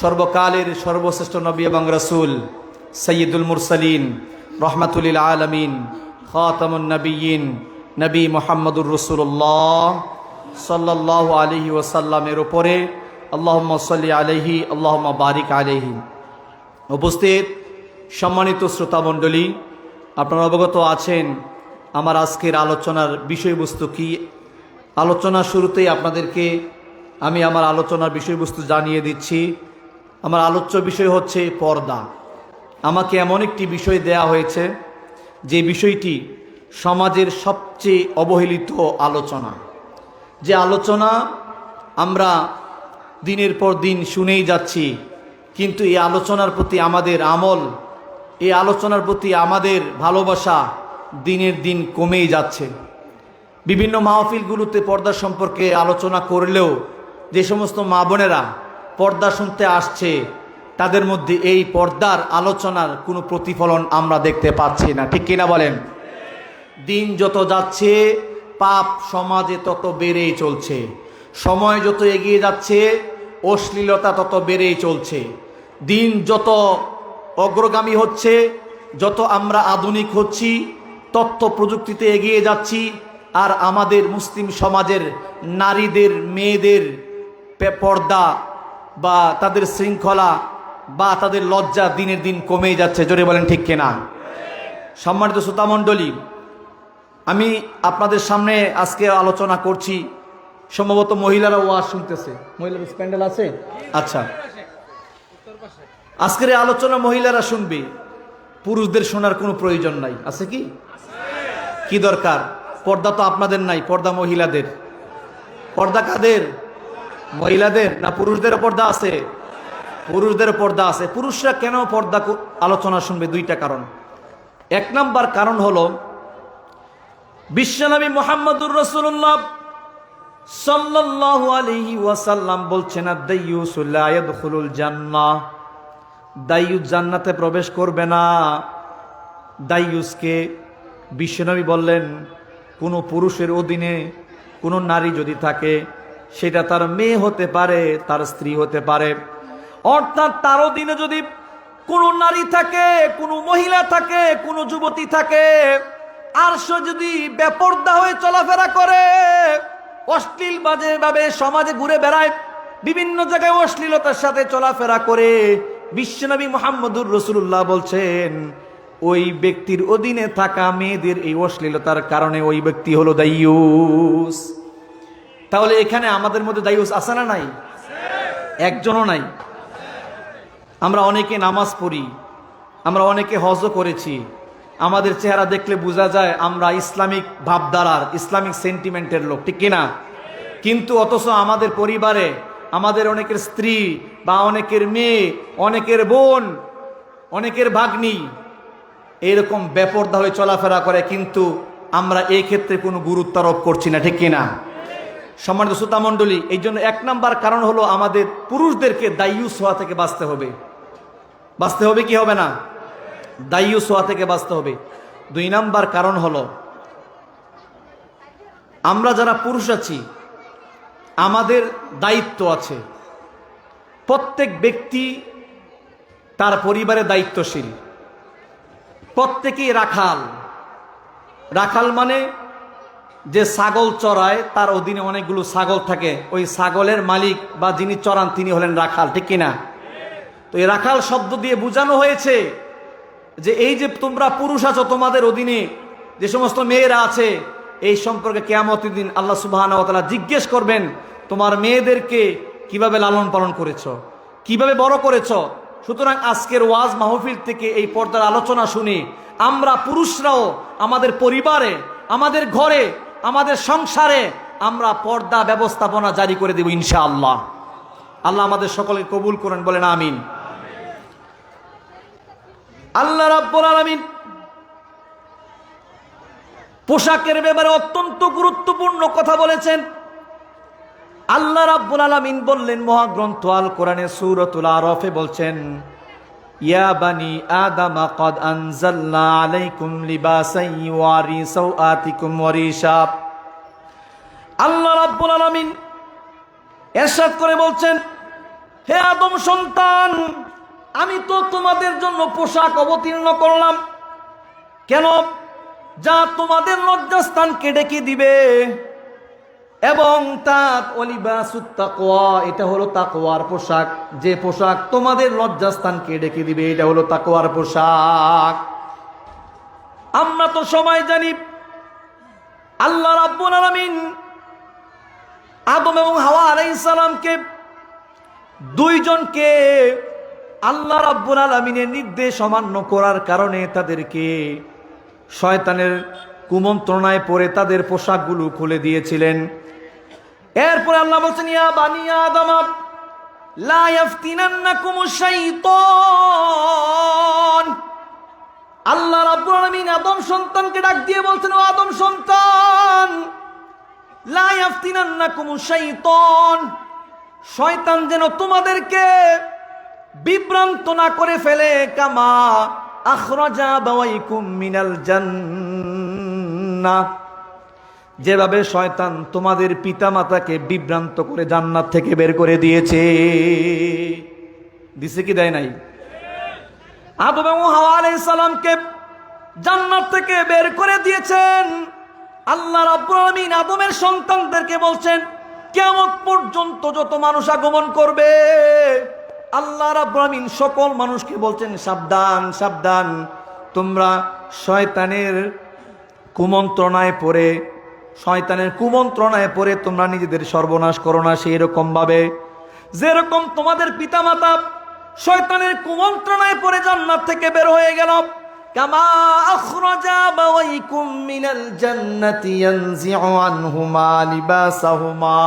সর্বকালের সর্বশ্রেষ্ঠ নবী এবং রাসূল সৈয়দুল মুরসালিন রহমাতুল আলামিন খাতামুন নবিয়্যিন নবী মুহাম্মদুর রাসূলুল্লাহ সাল্লাল্লাহু আলাইহি ওয়াসাল্লামের উপরে আল্লাহুম্মা সাল্লি আলাইহি আল্লাহুম্মা বারিক আলাইহি। উপস্থিত সম্মানিত শ্রোতামণ্ডলী, আপনারা অবগত আছেন আমার আজকের আলোচনার বিষয়বস্তু কি। আলোচনার শুরুতেই আপনাদেরকে আমি আমার আলোচনার বিষয়বস্তু জানিয়ে দিচ্ছি। আমার আলোচ্য বিষয় হচ্ছে পর্দা। আমাকে এমন একটি বিষয় দেয়া হয়েছে যে বিষয়টি সমাজের সবচেয়ে অবহেলিত আলোচনা, যে আলোচনা আমরা দিনের পর দিন শুনেই যাচ্ছি, কিন্তু এই আলোচনার প্রতি আমাদের আমল, এই আলোচনার প্রতি আমাদের ভালোবাসা দিনের দিন কমেই যাচ্ছে। বিভিন্ন মাহফিলগুলোতে পর্দা সম্পর্কে আলোচনা করলেও যে সমস্ত মা বোনেরা পর্দা শুনতে আসছে তাদের মধ্যে এই পর্দার আলোচনার কোনো প্রতিফলন আমরা দেখতে পাচ্ছি না, ঠিক কিনা বলেন? দিন যত যাচ্ছে পাপ সমাজে তত বেড়েই চলছে, সময় যত এগিয়ে যাচ্ছে অশ্লীলতা তত বেড়েই চলছে। দিন যত অগ্রগামী হচ্ছে, যত আমরা আধুনিক হচ্ছি, তথ্য প্রযুক্তিতে এগিয়ে যাচ্ছি, আর আমাদের মুসলিম সমাজের নারীদের, মেয়েদের পর্দা বা তাদের শৃঙ্খলা বা তাদের লজ্জা দিনের দিন কমেই যাচ্ছে। জোরে বলেন ঠিক কিনা? সম্মানিত শ্রোতামণ্ডলী, আমি আপনাদের সামনে আজকে আলোচনা করছি, সম্ভবত মহিলারা ওয়াজ শুনতেছে। মহিলাদের প্যান্ডেল আছে? আচ্ছা, আজকের এই আলোচনা মহিলারা শুনবে, পুরুষদের শোনার কোনো প্রয়োজন নাই। আছে কি? কি দরকার? পর্দা তো আপনাদের নাই, পর্দা মহিলাদের। পর্দা কাদের? মহিলাদের না পুরুষদের পর্দা আছে? পুরুষদের পর্দা আছে। পুরুষরা কেন পর্দা আলোচনা শুনবে? দুইটা কারণ। এক নাম্বার কারণ হলো বিশ্বনবী মুহাম্মদুর রাসূলুল্লাহ সাল্লাল্লাহু আলাইহি ওয়াসাল্লাম বলছেন, আদ-দাইয়ুসু লা ইয়াদখুলুল জান্নাহ, দাইয়ুস জান্নাতে প্রবেশ করবে না। দাইয়ুসকে বিশ্বনবী বললেন, কোনো পুরুষের অধীনে কোনো নারী যদি থাকে, সেটা তার মেয়ে হতে পারে, তার স্ত্রী হতে পারে, অর্থাৎ তার অধীনে যদি কোনো নারী থাকে, কোনো মহিলা থাকে, কোনো যুবতী থাকে, আর সে যদি বেপরদা হয়ে চলাফেরা করে, অশ্লীল বাজে ভাবে সমাজে ঘুরে বেড়ায়, বিভিন্ন জায়গায় অশ্লীলতার সাথে চলাফেরা করে, বিশ্বনবী মুহাম্মদুর রাসূলুল্লাহ বলছেন ওই ব্যক্তির অধীনে থাকা মেয়েদের এই অশ্লীলতার কারণে ওই ব্যক্তি হলো দাইয়ুস। তাহলে এখানে আমাদের মধ্যে দাইয়ুস আছে না নাই? একজনও নাই। আমরা অনেকে নামাজ পড়ি, আমরা অনেকে হজও করেছি, আমাদের চেহারা দেখলে বোঝা যায় আমরা ইসলামিক ভাবধারার, ইসলামিক সেন্টিমেন্টের লোক, ঠিক কিনা? কিন্তু অথচ আমাদের পরিবারে আমাদের অনেকের স্ত্রী বা অনেকের মেয়ে, অনেকের বোন, অনেকের ভাগ্নি এরকম বেপরদা হয়ে চলাফেরা করে, কিন্তু আমরা এই ক্ষেত্রে কোনো গুরুত্ব আরোপ করছি না, ঠিক কিনা? সম্মানিত শ্রোতামণ্ডলী, এই জন্য এক নাম্বার কারণ হলো আমাদের পুরুষদেরকে দাইয়ুস হওয়া থেকে বাঁচতে হবে। বাঁচতে হবে কি হবে না? দাইয়ুস হওয়া থেকে বাঁচতে হবে। দুই নাম্বার কারণ হলো আমরা যারা পুরুষ আছি আমাদের দায়িত্ব আছে। প্রত্যেক ব্যক্তি তার পরিবারে দায়িত্বশীল, প্রত্যেকেই রাখাল। রাখাল মানে যে ছাগল চড়ায় তার অধীনে অনেকগুলো ছাগল থাকে, ওই ছাগলের মালিক বা যিনি চড়ান তিনি হলেন রাখাল, ঠিক কিনা? তো এই রাখাল শব্দ দিয়ে বোঝানো হয়েছে যে এই যে তোমরা পুরুষ আছো, তোমাদের অধীনে যে সমস্ত মেয়েরা আছে, এই সম্পর্কে কিয়ামতের দিন আল্লাহ সুবহানাহু ওয়া তাআলা জিজ্ঞেস করবেন, তোমার মেয়েদেরকে কিভাবে লালন পালন করেছো, কিভাবে বড় করেছো। সুতরাং আজকের ওয়াজ মাহফিল থেকে এই পর্দার আলোচনা শুনে আমরা পুরুষরাও আমাদের পরিবারে, আমাদের ঘরে, আমাদের সংসারে আমরা পর্দা ব্যবস্থাপনা জারি করে দেব ইনশাআল্লাহ। আল্লাহ আমাদের সকলকে কবুল করেন, বলেন আমিন। আল্লাহ রাব্বুল আলামিন পোশাকের ব্যাপারে অত্যন্ত গুরুত্বপূর্ণ কথা বলেছেন। আল্লাহ রাব্বুল আলামিন বললেন মহাগ্রন্থ আল কোরআনে সূরাতুল আরাফে বলছেন, ইয়া বানি আদম ক্বাদ আনজালনা আলাইকুম লিবাসান ইউয়ারি সাওআতিকুম ওয়া রিশা। আল্লাহ রাব্বুল আলামিন ইরশাদ করে বলছেন, হে আদম সন্তান, আমি তো তোমাদের জন্য পোশাক অবতীর্ণ করলাম। কেন? যা তোমাদের লজ্জাস্থানকে ঢেকে দিবে, এবং তাত ওয়ালিবাসুত তাকওয়া, এটা হলো তাকওয়ার পোশাক। যে পোশাক তোমাদের লজ্জাস্থানকে ঢেকে দিবে, এটা হলো তাকওয়ার পোশাক। আমরা তো সবাই জানি আল্লাহ রাব্বুল আলামিন আদম এবং হাওয়া আলাইহিস সালামকে, দুইজনকে আল্লাহ রাব্বুল আলামিনের নির্দেশ অমান্য করার কারণে তাদেরকে শয়তানের কুমন্ত্রণায় পড়ে তাদের পোশাকগুলো খুলে দিয়েছিলেন। এরপরে আল্লাহ বলছেন, ইয়া বানি আদম লা ইয়াফতিনান্নাকুমুশ শাইতান। আল্লাহ রাব্বুল আলামিন আদম সন্তানকে ডাক দিয়ে বলছেন, ও আদম সন্তান, লা ইয়াফতিনান্নাকুমুশ শাইতান, শয়তান যেন তোমাদেরকে বিভ্রান্ত না করে ফেলে। কামা আখরাজা বাওয়াইকুম মিনাল জান্নাহ, যেভাবে শয়তান তোমাদের পিতামাতাকে বিভ্রান্ত করে জান্নাত থেকে বের করে দিয়েছে। দিছে কি দেয় নাই? আদম এবং হাওয়া আলাইহিস সালামকে জান্নাত থেকে বের করে দিয়েছেন। আল্লাহ রাব্বুল আলামিন আদমের সন্তানদেরকে বলছেন, কিয়ামত পর্যন্ত যত মানুষ আগমন করবে, আল্লাহ রাব্বুল আলামিন সকল মানুষকে বলছেন, সাবধান সাবধান, তোমরা শয়তানের কুমন্ত্রণায় পড়ে তোমরা নিজেদের সর্বনাশ করো না। সেই রকম ভাবে যেরকম তোমাদের পিতামাতা শয়তানের কুমন্ত্রণায় পড়ে জান্নাত থেকে বের হয়ে গেল, কামা আখরাজা বাওয়াইকুম মিনাল জান্নাতি ইয়ানজিউ আনহুমা লিবাসাহুমা,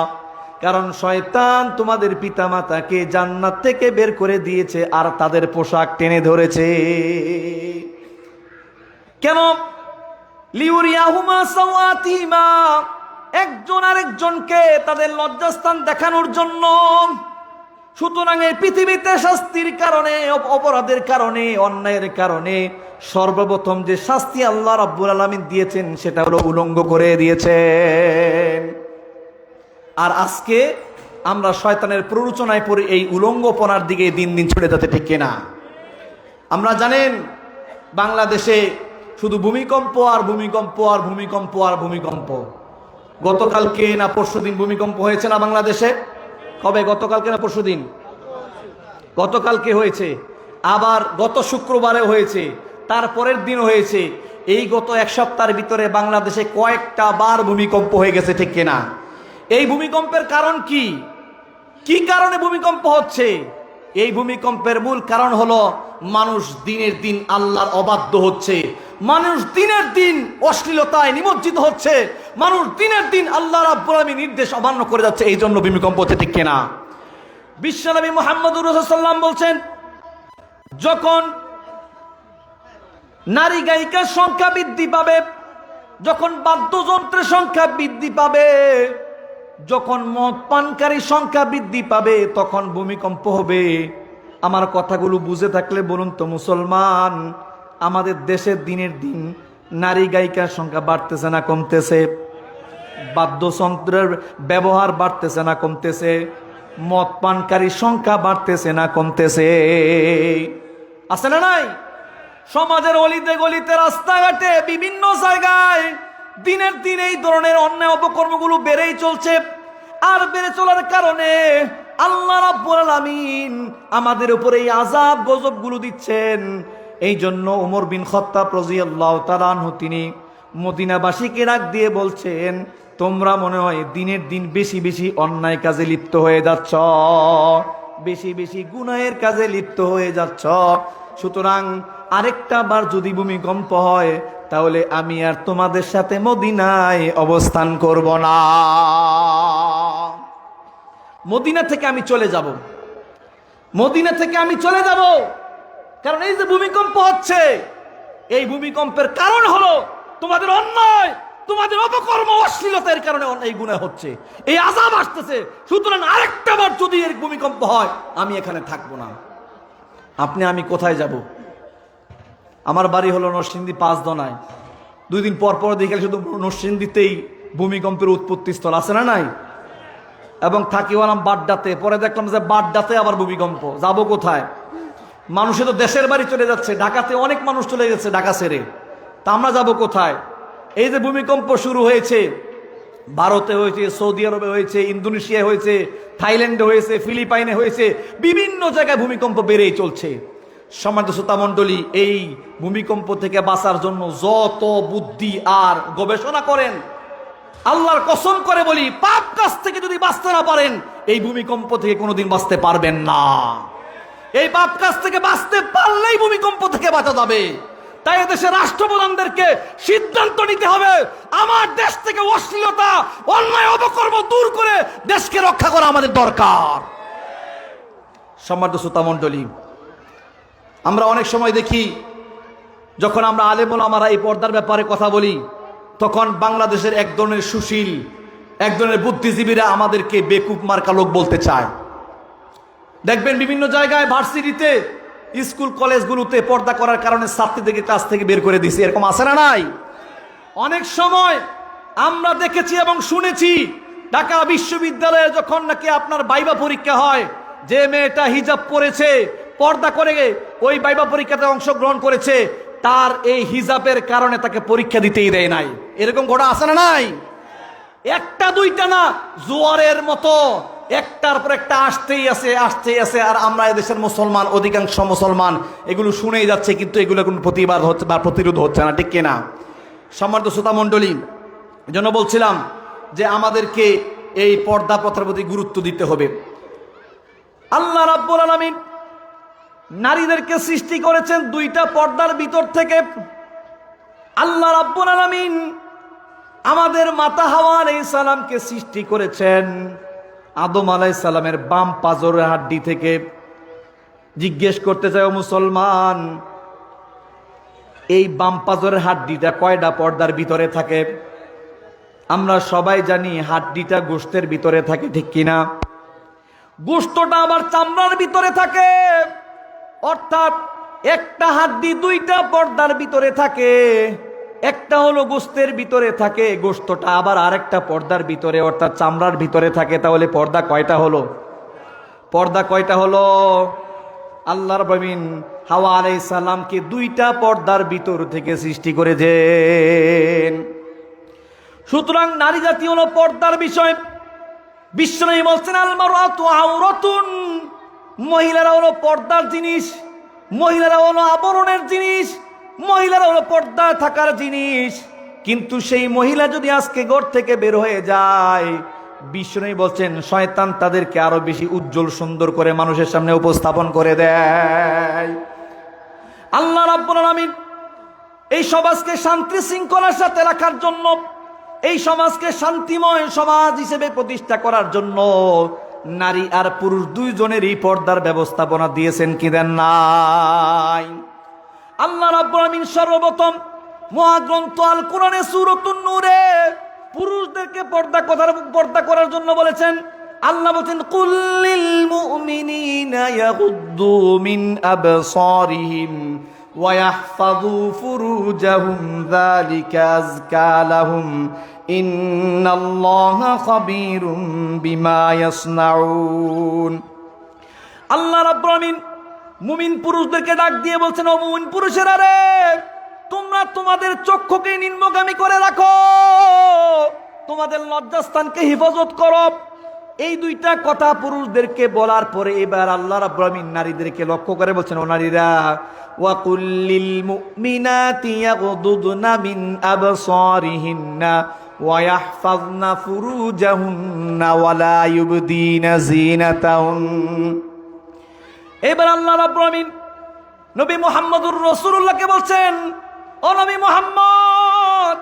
কারণ শয়তান তোমাদের পিতামাতাকে জান্নাত থেকে বের করে দিয়েছে আর তাদের পোশাক টেনে ধরেছে। কেন? লিউরিয়াহুমা সাওয়াতিহিমা, একজন আরেকজনকে তাদের লজ্জাস্থান দেখানোর জন্য। সুতরাং এই পৃথিবীতে শাস্তির কারণে, অপরাধের কারণে, অন্যায়ের কারণে সর্বপ্রথম যে শাস্তি আল্লাহ রাব্বুল আলামিন দিয়েছেন সেটা হলো উলঙ্গ করে দিয়েছেন। আর আজকে আমরা শয়তানের প্ররোচনায় পড়ে এই উলঙ্গপনার দিকে দিন দিন ছুটে যাচ্ছে, ঠিক কিনা? আমরা জানেন বাংলাদেশে শুধু ভূমিকম্প আর ভূমিকম্প আর ভূমিকম্প আর ভূমিকম্প। গতকালকে না পরশুদিন ভূমিকম্প হয়েছে না বাংলাদেশে? কবে? গতকালকে না পরশুদিন? গতকালকে হয়েছে, আবার গত শুক্রবারে হয়েছে, তারপরের দিন হয়েছে। এই গত এক সপ্তাহের ভিতরে বাংলাদেশে কয়েকটা বার ভূমিকম্প হয়ে গেছে, ঠিক কিনা? এই ভূমিকম্পের কারণ কি? কি কারণে ভূমিকম্প হচ্ছে? এই ভূমিকম্পের মূল কারণ হলো মানুষ দিনের দিন আল্লাহর অবাধ্য হচ্ছে, মানুষ দিনের দিন অশ্লীলতায় নিমজ্জিত হচ্ছে, মানুষ দিনের দিন আল্লাহ রাব্বুল আলামিনের নির্দেশ অমান্য করে যাচ্ছে। এই জন্য ভূমিকম্প হচ্ছে, ঠিক কিনা? বিশ্বনবী মুহাম্মদুর রাসূলুল্লাহ সাল্লাল্লাহু আলাইহি ওয়াসাল্লাম বলছেন, যখন নারী গায়িকার সংখ্যা বৃদ্ধি পাবে, যখন বাদ্যযন্ত্রের সংখ্যা বৃদ্ধি পাবে, যখন মদ পানকারীর সংখ্যা বৃদ্ধি পাবে, তখন ভূমিকম্প হবে। আমার কথাগুলো বুঝে থাকলে বলুন তো মুসলমান, আমাদের দেশের দিনের দিন নারী গায়িকার সংখ্যা বাড়তেছে না কমতেছে? বাদ্যযন্ত্রের ব্যবহার বাড়তেছে না কমতেছে? মদ পানকারীর সংখ্যা বাড়তেছে না কমতেছে? আছে না নাই? সমাজের অলিতে গলিতে, রাস্তাঘাটে, বিভিন্ন জায়গায় দিনের দিন এই ধরনের অন্যায় অপকর্মগুলো বেড়েই চলছে। আর বেড়ে চলার কারণে আল্লাহ রাব্বুল আলামিন আমাদের উপরে এই আযাব গজবগুলো দিচ্ছেন। এই জন্য ওমর বিন খাত্তাব রাদিয়াল্লাহু তাআলা আনহু তিনি মদিনাবাসীকে ডাক দিয়ে বলছেন, তোমরা মনে হয় দিনের দিন বেশি বেশি অন্যায় কাজে লিপ্ত হয়ে যাচ্ছ, বেশি বেশি গুনাহের কাজে লিপ্ত হয়ে যাচ্ছ। সুতরাং আরেকটা বার যদি ভূমিকম্প হয় তাহলে আমি আর তোমাদের সাথে মদিনায় অবস্থান করব না, মদিনা থেকে আমি চলে যাব, মদিনা থেকে আমি চলে যাব। কারণ এই যে ভূমিকম্প হচ্ছে, এই ভূমিকম্পের কারণ হলো তোমাদের অন্যায়, তোমাদের অপকর্ম, অশ্লীলতার কারণে এই গুনাহ হচ্ছে, এই আযাব আসতেছে। সুতরাং আরেকটা বার যদি এর ভূমিকম্প হয় আমি এখানে থাকবো না। আপনি আমি কোথায় যাব? আমার বাড়ি হলো নরসিংদী পাঁচদনায়। 2 দিন পর পর দেখে শুধু নরসিংদীতেই ভূমিকম্পের উৎপত্তি স্থল আছে না নাই? এবং থাকি হলাম বাড্ডাতে, পরে দেখলাম যে বাড্ডাতে আবার ভূমিকম্প, যাব কোথায়? মানুষে তো দেশের বাড়ি চলে যাচ্ছে, ঢাকাতে অনেক মানুষ চলে গেছে ঢাকা ছেড়ে, তা আমরা যাব কোথায়? এই যে ভূমিকম্প শুরু হয়েছে, ভারতে হয়েছে, সৌদি আরবে হয়েছে, ইন্দোনেশিয়ায় হয়েছে, থাইল্যান্ডে হয়েছে, ফিলিপাইনে হয়েছে, বিভিন্ন জায়গায় ভূমিকম্প বেড়েই চলছে। সম্মানিত শ্রোতা মণ্ডলী, এই ভূমিকম্প থেকে বাঁচার জন্য যত বুদ্ধি আর গবেষণা করেন, আল্লাহর কসম করে বলি, পাপ কাজ থেকে যদি বাঁচতে না পারেন এই ভূমিকম্প থেকে কোনোদিন বাঁচতে পারবেন না। এই পাপ কাজ থেকে বাঁচতে পারলেই ভূমিকম্প থেকে বাঁচা যাবে। তাই দেশের রাষ্ট্রপ্রধানদেরকে সিদ্ধান্ত নিতে হবে, আমার দেশ থেকে অশ্লীলতা, অন্যায়, অপকর্ম দূর করে দেশকে রক্ষা করা আমাদের দরকার। সম্মানিত শ্রোতা মণ্ডলী, আমরা অনেক সময় দেখি যখন আমরা আলেম ওলামারা এই পর্দার ব্যাপারে কথা বলি, তখন বাংলাদেশের এক ধরনের সুশীল, এক ধরনের বুদ্ধিজীবীরা আমাদেরকে বেকুব মার্কা লোক বলতে চায়। দেখবেন বিভিন্ন জায়গায় ভার্সিটিতে, স্কুল কলেজগুলোতে পর্দা করার কারণে ছাত্রীদেরকে ক্লাস থেকে বের করে দিছে, এরকম আছে না নাই? অনেক সময় আমরা দেখেছি এবং শুনেছি, ঢাকা বিশ্ববিদ্যালয়ে যখন নাকি আপনার ভাইবা পরীক্ষা হয়, যে মেয়েটা হিজাব পরেছে, পর্দা করে ওই ভাইবা পরীক্ষাতে অংশগ্রহণ করেছে, তার এই হিজাবের কারণে তাকে পরীক্ষা দিতেই দেয় নাই। এরকম ঘটনা আছে না নাই? একটা দুইটা না, জোয়ারের মতো একটার পর একটা আসতেই আছে। আর আমরা এদেশের মুসলমান, অধিকাংশ মুসলমান এগুলো শুনেই যাচ্ছে, কিন্তু এগুলো কোনো প্রতিবাদ হচ্ছে বা প্রতিরোধ হচ্ছে না, ঠিক কিনা? সম্মানিত শ্রোতা মণ্ডলী, এজন্য বলছিলাম যে আমাদেরকে এই পর্দা প্রথার প্রতি গুরুত্ব দিতে হবে। আল্লাহ রাব্বুল আলামিন নারীদেরকে সৃষ্টি করেছেন 2টা পর্দার ভিতর থেকে। আল্লাহ রাব্বুল আলামিন আমাদের মাতা হাওয়া আলাইহিস সালামকে সৃষ্টি করেছেন আদম আলাইহিস সালামের বাম পাজরের হাড্ডি থেকে। জিজ্ঞেস করতে চাই, ও মুসলমান, এই বাম পাজরের হাড্ডিটা কয়টা পর্দার ভিতরে থাকে? আমরা সবাই জানি হাড্ডিটা গোশতের ভিতরে থাকে, ঠিক কিনা? গোশতটা আবার চামড়ার ভিতরে থাকে, অর্থাৎ একটা হাড্ডি 2টা পর্দার ভিতরে থাকে। একটা হলো গোশতের ভিতরে থাকে, গোশতটা আবার আরেকটা পর্দার ভিতরে অর্থাৎ চামড়ার ভিতরে থাকে। তাহলে পর্দা কয়টা হলো? পর্দা কয়টা হলো? আল্লাহর নবী হাওয়া আলাইহিস সালামকে 2টা পর্দার ভিতর থেকে সৃষ্টি করেছেন। সুতরাং নারী জাতি হলো পর্দার বিষয়। বিশ্বনবী বলছেন, আল মারআতু আওরাতুন, মহিলারা হলো পর্দার জিনিস, মহিলারা হলো আবরণের জিনিস, মহিলারা হলো পর্দায় থাকার জিনিস। কিন্তু সেই মহিলা যদি আজকে ঘর থেকে বের হয়ে যায়, বিশ্বনবী বলছেন শয়তান তাদেরকে আরো বেশি উজ্জ্বল সুন্দর করে মানুষের সামনে উপস্থাপন করে দেয়। আল্লাহ রাব্বুল আলামিন এই সমাজকে শান্তি শৃঙ্খলার সাথে রাখার জন্য, এই সমাজকে শান্তিময় সমাজ হিসেবে প্রতিষ্ঠা করার জন্য নারী আর পুরুষ 2 জনেরই পর্দার ব্যবস্থাপনা দিয়েছেন, কি দেন নাই? আল্লাহ রাব্বুল আলামিন সর্বপ্রথম মহাগ্রন্থ আল কোরআনে সূরাতুন নূরে পুরুষদেরকে পর্দা করার জন্য বলেছেন। আল্লাহ বলেন, কুল লিল মুমিনিনা ইয়াগুদ্দু মিন আবসারিহিম ওয়া ইয়াহফাযু ফুরুজাহুম যালিকা আযকা লাহুম ইন্নাল্লাহা খাবীরুম বিমা ইয়াসনাউন। আল্লাহ রাব্বুল আলামিন মুমিন পুরুষদেরকে ডাক দিয়ে বলছেন, ও মুমিন পুরুষেরা রে, তোমরা তোমাদের চক্ষুকে নিম্নগামী করে রাখো, তোমাদের লজ্জাস্থানকে হেফাজত করো, এই দুইটা কথা পুরুষদেরকে বলার পরে এবার আল্লাহ রাব্বুল আলামিন নারীদেরকে লক্ষ্য করে বলছেন, ও নারীরা, ওয়া কুল্লিল মুমিনাতি ইয়াগদুদনা মিন আবসারিহিন্না ওয়া ইয়াহফাযনা ফুরুজাহুন্না ওয়া লা ইউবদিনা যিনাতাহুন। এবার আল্লাহ রাব্বুল আলামিন নবী মুহাম্মদুর রাসূলুল্লাহকে বলছেন, ও নবী মুহাম্মদ,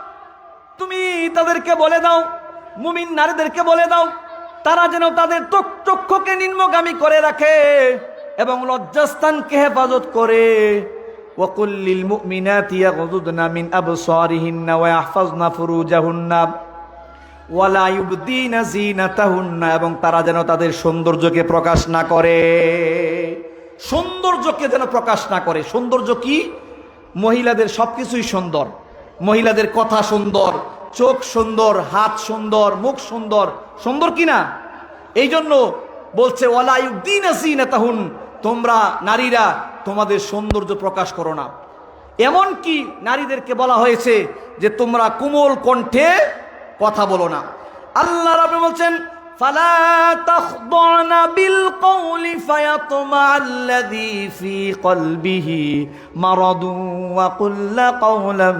তুমি তাদেরকে বলে দাও, মুমিন নারীদেরকে বলে দাও, তারা যেন তাদের চক্ষুকে নিম্নগামী করে রাখে এবং লজ্জাস্থানকে হেফাজত করে। ওয়াকুল লিল মুমিনাতি ইয়াগদুদনা মিন আবসারিহিন্না ওয়া ইয়াহফাযনা ফুরুজাহুন্না ওয়া লা ইউবদিনা যিনাতাহুন্না, এবং তারা যেন তাদের সৌন্দর্যকে প্রকাশ না করে, সৌন্দর্যকে যেন প্রকাশ না করে। সৌন্দর্য কি? মহিলাদের সবকিছুই সুন্দর, মহিলাদের কথা সুন্দর, চোখ সুন্দর, হাত সুন্দর, মুখ সুন্দর, সুন্দর কিনা? এই জন্য বলছে ওয়ালা ইউবদিনা যিনাতাহুন, তোমরা নারীরা তোমাদের সৌন্দর্য প্রকাশ করো না। এমন কি নারীদেরকে বলা হয়েছে যে তোমরা কোমল কণ্ঠে কথা বলো না। আল্লাহ রাব্বুল বলছেন, ফালা তাখদানা বিল কওলি ফায়াতমাল্লাযী ফি কলবিহি মারাদু ওয়া কুল্লা কওলাম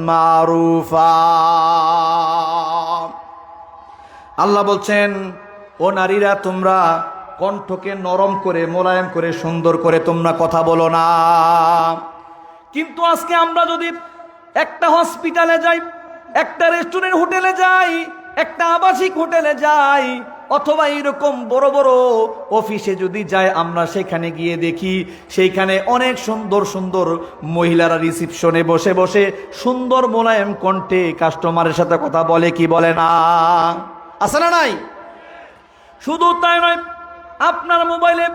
মারুফা। আল্লাহ বলছেন, ও নারীরা, তোমরা কণ্ঠকে নরম করে, মোলায়েম করে, সুন্দর করে তোমরা কথা বলো না। কিন্তু আজকে আমরা যদি একটা হসপিটালে যাই, একটা রেস্টুরেন্ট হোটেলে যাই, একটা আবাসিক হোটেলে যাই, অথবা এরকম বড় বড় অফিসে যদি যাই, আমরা সেখানে গিয়ে দেখি সেইখানে অনেক সুন্দর সুন্দর মহিলারা রিসিপশনে বসে বসে সুন্দর মোলায়েম কণ্ঠে কাস্টমারের সাথে কথা বলে, কি বলে না? আছে না নাই? শুধু তাই নয়, আপনার মোবাইলে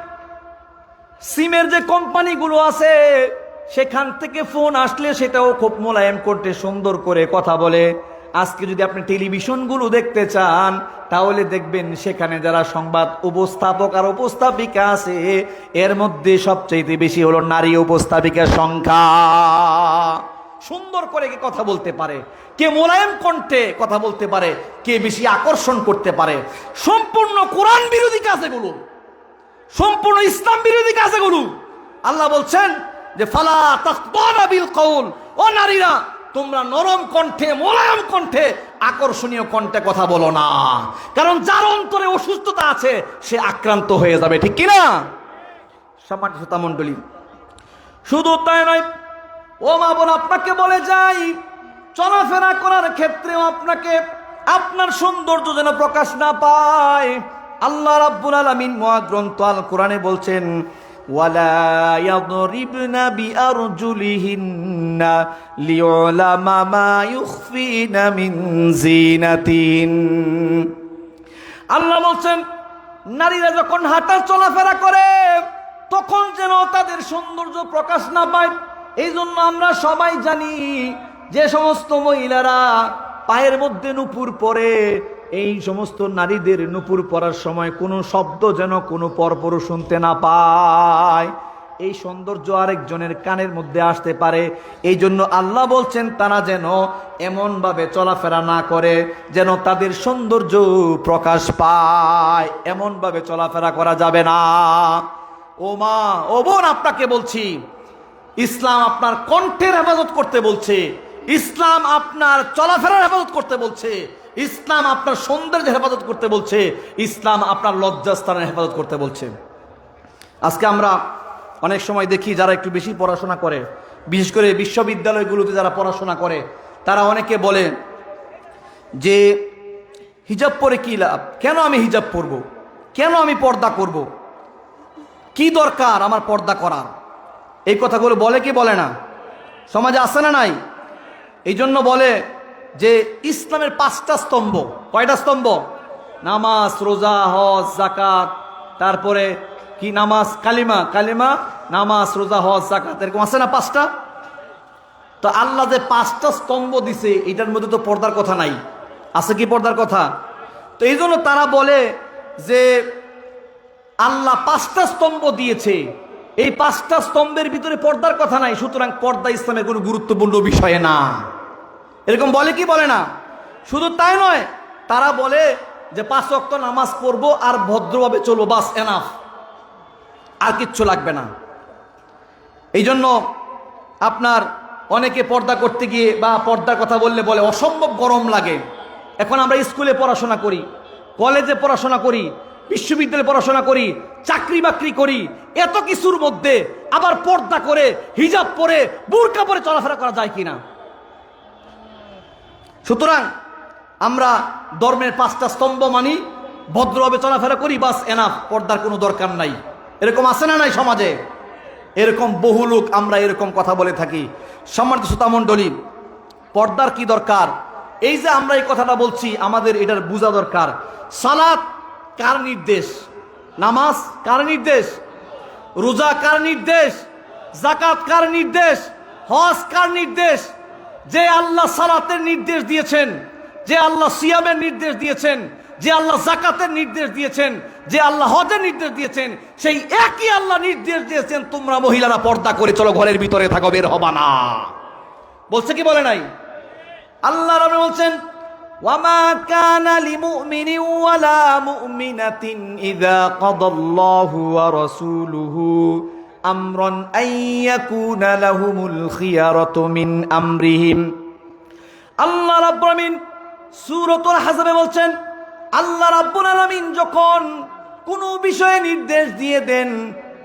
সিমের যে কোম্পানিগুলো আছে সেখান থেকে ফোন আসলে সেটাও খুব মোলায়েম করতে সুন্দর করে কথা বলে। আজকে যদি আপনি টেলিভিশনগুলো দেখতে চান তাহলে দেখবেন সেখানে যারা সংবাদ উপস্থাপক আর উপস্থাপিকা আছে এর মধ্যে সবচেয়ে বেশি হলো নারী উপস্থাপিকার সংখ্যা। সুন্দর করে কে কথা বলতে পারে, কে মোলায়েম কণ্ঠে কথা বলতে পারে, কে বেশি আকর্ষণ করতে পারে। সম্পূর্ণ কোরআন বিরোধী কাজগুলো, সম্পূর্ণ ইসলাম বিরোধী কাজগুলো। আল্লাহ বলছেন যে ফালা তাখদানা বিল কওল, ও নারীরা, তোমরা নরম কণ্ঠে, মোলায়েম কণ্ঠে, আকর্ষণীয় কণ্ঠে কথা বলো না, কারণ যার অন্তরে অসুস্থতা আছে সে আক্রান্ত হয়ে যাবে, ঠিক কিনা? সম্মানিত শ্রোতা মণ্ডলী, শুধু তাই নয়, ও মা বোন, আপনাকে বলে যাই, চলাফেরা করার ক্ষেত্রেও আপনাকে আপনার সৌন্দর্য যেন প্রকাশ না পায়। আল্লাহ রাব্বুল আলামিন মহাগ্রন্থ আল কোরআনে বলছেন, ওয়ালা ইয়াদরিবনা বিআরজুলিহিন্না লিউলামা মা ইউখফিনা মিন যিনাতিন। আল্লাহ বলছেন, নারীরা যখন হাঁটা চলাফেরা করে তখন যেন তাদের সৌন্দর্য প্রকাশ না পায়। এই জন্য আমরা সবাই জানি যে সমস্ত মহিলারা পায়ের মধ্যে নূপুর পরে, এই সমস্ত নারীদের নূপুর পরার সময় কোনো শব্দ যেন কোনো পরপরও শুনতে না পায়, এই সৌন্দর্য আরেকজনের কানের মধ্যে আসতে পারে। এই জন্য আল্লাহ বলছেন তারা যেন এমনভাবে চলাফেরা না করে যেন তাদের সৌন্দর্য প্রকাশ পায়, এমনভাবে চলাফেরা করা যাবে না। ও মা, ও বোন, আপনাকে বলছি, ইসলাম আপনার কণ্ঠের হেফাজত করতে বলছে, ইসলাম আপনার চলাফেরার হেফাজত করতে বলছে, ইসলাম আপনার সৌন্দর্যের হেফাজত করতে বলছে, ইসলাম আপনার লজ্জাস্থানের হেফাজত করতে বলছে। আজকে আমরা অনেক সময় দেখি যারা একটু বেশি পড়াশোনা করে, বিশেষ করে বিশ্ববিদ্যালয়গুলোতে যারা পড়াশোনা করে, তারা অনেকে বলে যে হিজাব পরে কি লাভ, কেন আমি হিজাব পরব, কেন আমি পর্দা করব, কি দরকার আমার পর্দা করার। এই কথাগুলো বলে কি বলে না? সমাজে আছে না নাই? এই জন্য বলে যে ইসলামের 5টা স্তম্ভ। কয়টা স্তম্ভ? নামাজ, রোজা, হজ, যাকাত, তারপরে কি নামাজ, কালিমা, কালিমা, নামাজ, রোজা, হজ, যাকাত, এরকম আছে না 5টা? তো আল্লাহ যে 5টা স্তম্ভ দিছে এটার মধ্যে তো পর্দার কথা নাই, আছে কি পর্দার কথা? তো এই জন্য তারা বলে যে আল্লাহ 5টা স্তম্ভ দিয়েছে, এই 5টা স্তম্ভের ভিতরে পর্দার কথা নাই, সুতরাং পর্দা ইসলামের কোনো গুরুত্বপূর্ণ বিষয় না। এরকম বলে কি বলে না? শুধু তাই নয়, তারা বলে যে 5 ওয়াক্ত নামাজ পড়বো আর ভদ্রভাবে চলবো, বাস এনাফ, আর কিচ্ছু লাগবে না। এই জন্য আপনার অনেকে পর্দা করতে গিয়ে বা পর্দার কথা বললে বলে অসম্ভব গরম লাগে। এখন আমরা স্কুলে পড়াশোনা করি, কলেজে পড়াশোনা করি, বিশ্ববিদ্যালয়ে পড়াশোনা করি, চাকরি বাকরি করি, এত কিছুর মধ্যে আবার পর্দা করে হিজাব পরে বুরকা পরে চলাফেরা করা যায় কিনা? সুতরাং আমরা ধর্মের 5টা স্তম্ভ মানি, ভদ্রভাবে চলাফেরা করি, বাস এনাফ, পর্দার কোনো দরকার নাই। এরকম আছে না নাই সমাজে? এরকম বহু লোক আমরা এরকম কথা বলে থাকি। সম্মানিত শ্রোতামণ্ডলী, পর্দার কি দরকার? এই যে আমরা এই কথাটা বলছি, আমাদের এটার বোঝা দরকার। সালাত কার নির্দেশ? নামাজ কার নির্দেশ? রোজা কার নির্দেশ? যাকাত কার নির্দেশ? হজ কার নির্দেশ? যে আল্লাহ সালাতের নির্দেশ দিয়েছেন, যে আল্লাহ সিয়ামের নির্দেশ দিয়েছেন, যে আল্লাহ যাকাতের নির্দেশ দিয়েছেন, যে আল্লাহ হজের নির্দেশ দিয়েছেন, সেই একই আল্লাহ নির্দেশ দিয়েছেন তোমরা মহিলারা পর্দা করে চলো, ঘরের ভিতরে থাকো, বের হবা না। বলছে কি বলে নাই? আল্লাহ রাব্বুল বলছেন, ওয়ামা কানা লিমুমিনিন ওয়ালা মুমিনাতিন ইযা কাদাল্লাহু ওয়া রাসূলুহু আমরান আইয়াকুনা লাহুমুল খিয়ারাতু মিন আমরিহিম। আল্লাহ রাব্বুল আলামিন সূরাতুল হাজরে বলছেন, আল্লাহ রাব্বুল আলামিন যখন কোনো বিষয়ে নির্দেশ দিয়ে দেন,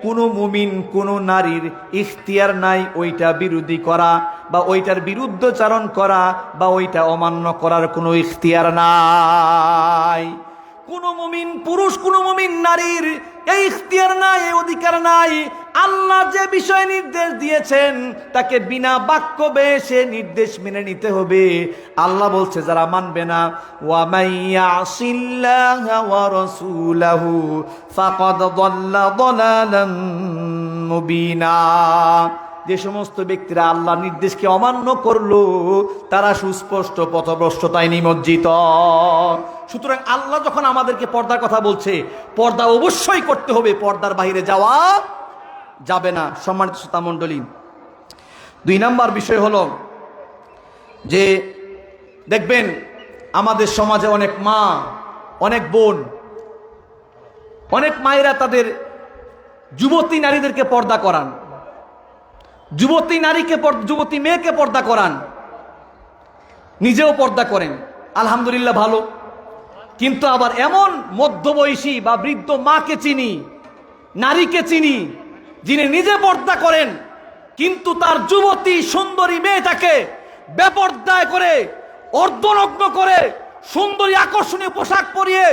কোনো মুমিন কোনো নারীর ইখতিয়ার নাই ওইটা বিরোধী করা বা ওইটার বিরুদ্ধচারণ করা বা ওইটা অমান্য করার কোনো ইখতিয়ার নাই। কোনো মুমিন পুরুষ কোনো মুমিন নারীর এই ইখতিয়ার নাই, এই অধিকার নাই। আল্লাহ যে বিষয় নির্দেশ দিয়েছেন তাকে বিনা বাক্য বেয়ে সে নির্দেশ মেনে নিতে হবে। আল্লাহ বলছে যারা মানবে না, ওয়া মাইয়াসিল্লাহা ওয়া রাসূলাহু ফাকাদ দাল্লা দালালান মুবিনা। যে সমস্ত ব্যক্তিরা আল্লাহ নির্দেশকে অমান্য করলো তারা সুস্পষ্ট পথভ্রষ্টতায় নিমজ্জিত। সুতরাং আল্লাহ যখন আমাদেরকে পর্দার কথা বলছে, পর্দা অবশ্যই করতে হবে, পর্দার বাইরে যাওয়া যাবে না। সম্মানিত শ্রোতা মণ্ডলী, 2 নাম্বার বিষয় হলো যে দেখবেন আমাদের সমাজে অনেক মা, অনেক বোন, অনেক মায়েরা তাদের যুবতী নারীদেরকে পর্দা করান, যুবতী নারীকে যুবতী মেয়েকে পর্দা করান, নিজেও পর্দা করেন, আলহামদুলিল্লাহ ভালো। কিন্তু আবার এমন মধ্যবয়সী বা বৃদ্ধ মাকে চিনি, নারীকে চিনি, যিনি নিজে পর্দা করেন কিন্তু তার যুবতী সুন্দরী মেয়েটাকে বেপর্দায় করে, অর্ধনগ্ন করে, সুন্দরী আকর্ষণীয় পোশাক পরিয়ে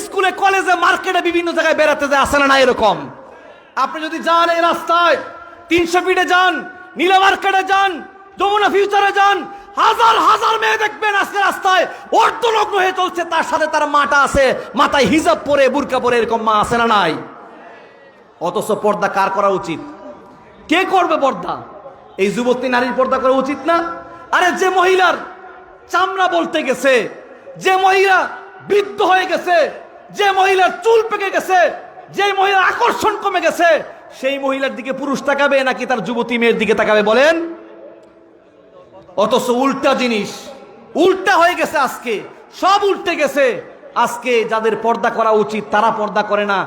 স্কুলে কলেজে মার্কেটে বিভিন্ন জায়গায় বেড়াতে যায়। আসে না এরকম? আপনি যদি যান এই রাস্তায় 300 ফিটে যান, নীলা মার্কেটে যান, যমুনা ফিউচারে যান, হাজার হাজার মেয়ে দেখবেন আজকে রাস্তায় অর্ধনগ্ন হয়ে চলছে, তার সাথে তার মাটা আছে, মাথায় হিজাব পরে বুরকা পরে, এরকম মা আছে না নাই? অথচ পর্দা কার করা উচিত? কে করবে পর্দা? এই যুবতী নারীর পর্দা করা উচিত না? আরে যে মহিলার চামড়া বলতে গেছে, যে মহিলা বৃদ্ধ হয়ে গেছে, যে মহিলার চুল পেকে গেছে, যে মহিলার আকর্ষণ কমে গেছে, সেই মহিলার দিকে পুরুষ তাকাবে নাকি তার যুবতী মেয়ের দিকে তাকাবে বলেন? অথচ উল্টা জিনিস, উল্টা হয়ে গেছে, আজকে সব উল্টে গেছে। আজকে যাদের পর্দা করা উচিত তারা পর্দা করে না,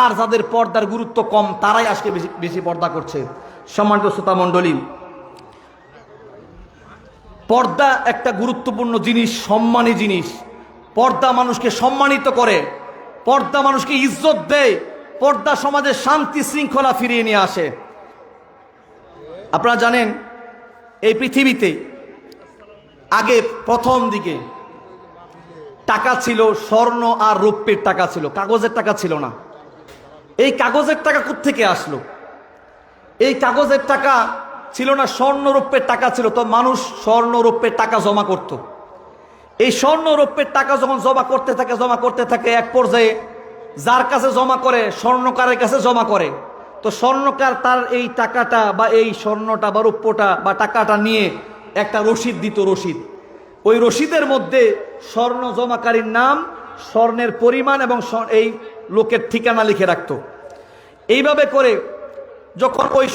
আর যাদের পর্দার গুরুত্ব কম তারাই আজকে বেশি বেশি পর্দা করছে। সম্মানিত শ্রোতা মণ্ডলী, পর্দা একটা গুরুত্বপূর্ণ জিনিস, সম্মানী জিনিস। পর্দা মানুষকে সম্মানিত করে, পর্দা মানুষকে ইজ্জত দেয়, পর্দা সমাজে শান্তি শৃঙ্খলা ফিরিয়ে নিয়ে আসে। আপনারা জানেন এই পৃথিবীতে আগে প্রথম দিকে টাকা ছিল স্বর্ণ আর রৌপ্যের টাকা ছিল, কাগজের টাকা ছিল না। এই কাগজের টাকা কোত্থেকে আসলো? এই কাগজের টাকা ছিল না, স্বর্ণ রৌপ্যের টাকা ছিল। তো মানুষ স্বর্ণ রৌপ্যের টাকা জমা করত। এই স্বর্ণ রৌপ্যের টাকা যখন জমা করতে থাকে এক পর্যায়ে যার কাছে জমা করে, স্বর্ণকারের কাছে জমা করে, তো স্বর্ণকার তার এই টাকাটা বা এই স্বর্ণটা বা রৌপ্যটা বা টাকাটা নিয়ে একটা রসিদ দিত। রসিদ, ওই রসিদের মধ্যে স্বর্ণ জমাকারীর নাম, স্বর্ণের পরিমাণ এবং এই লোকের ঠিকানা লিখে রাখত। এইভাবে করে যখন ওই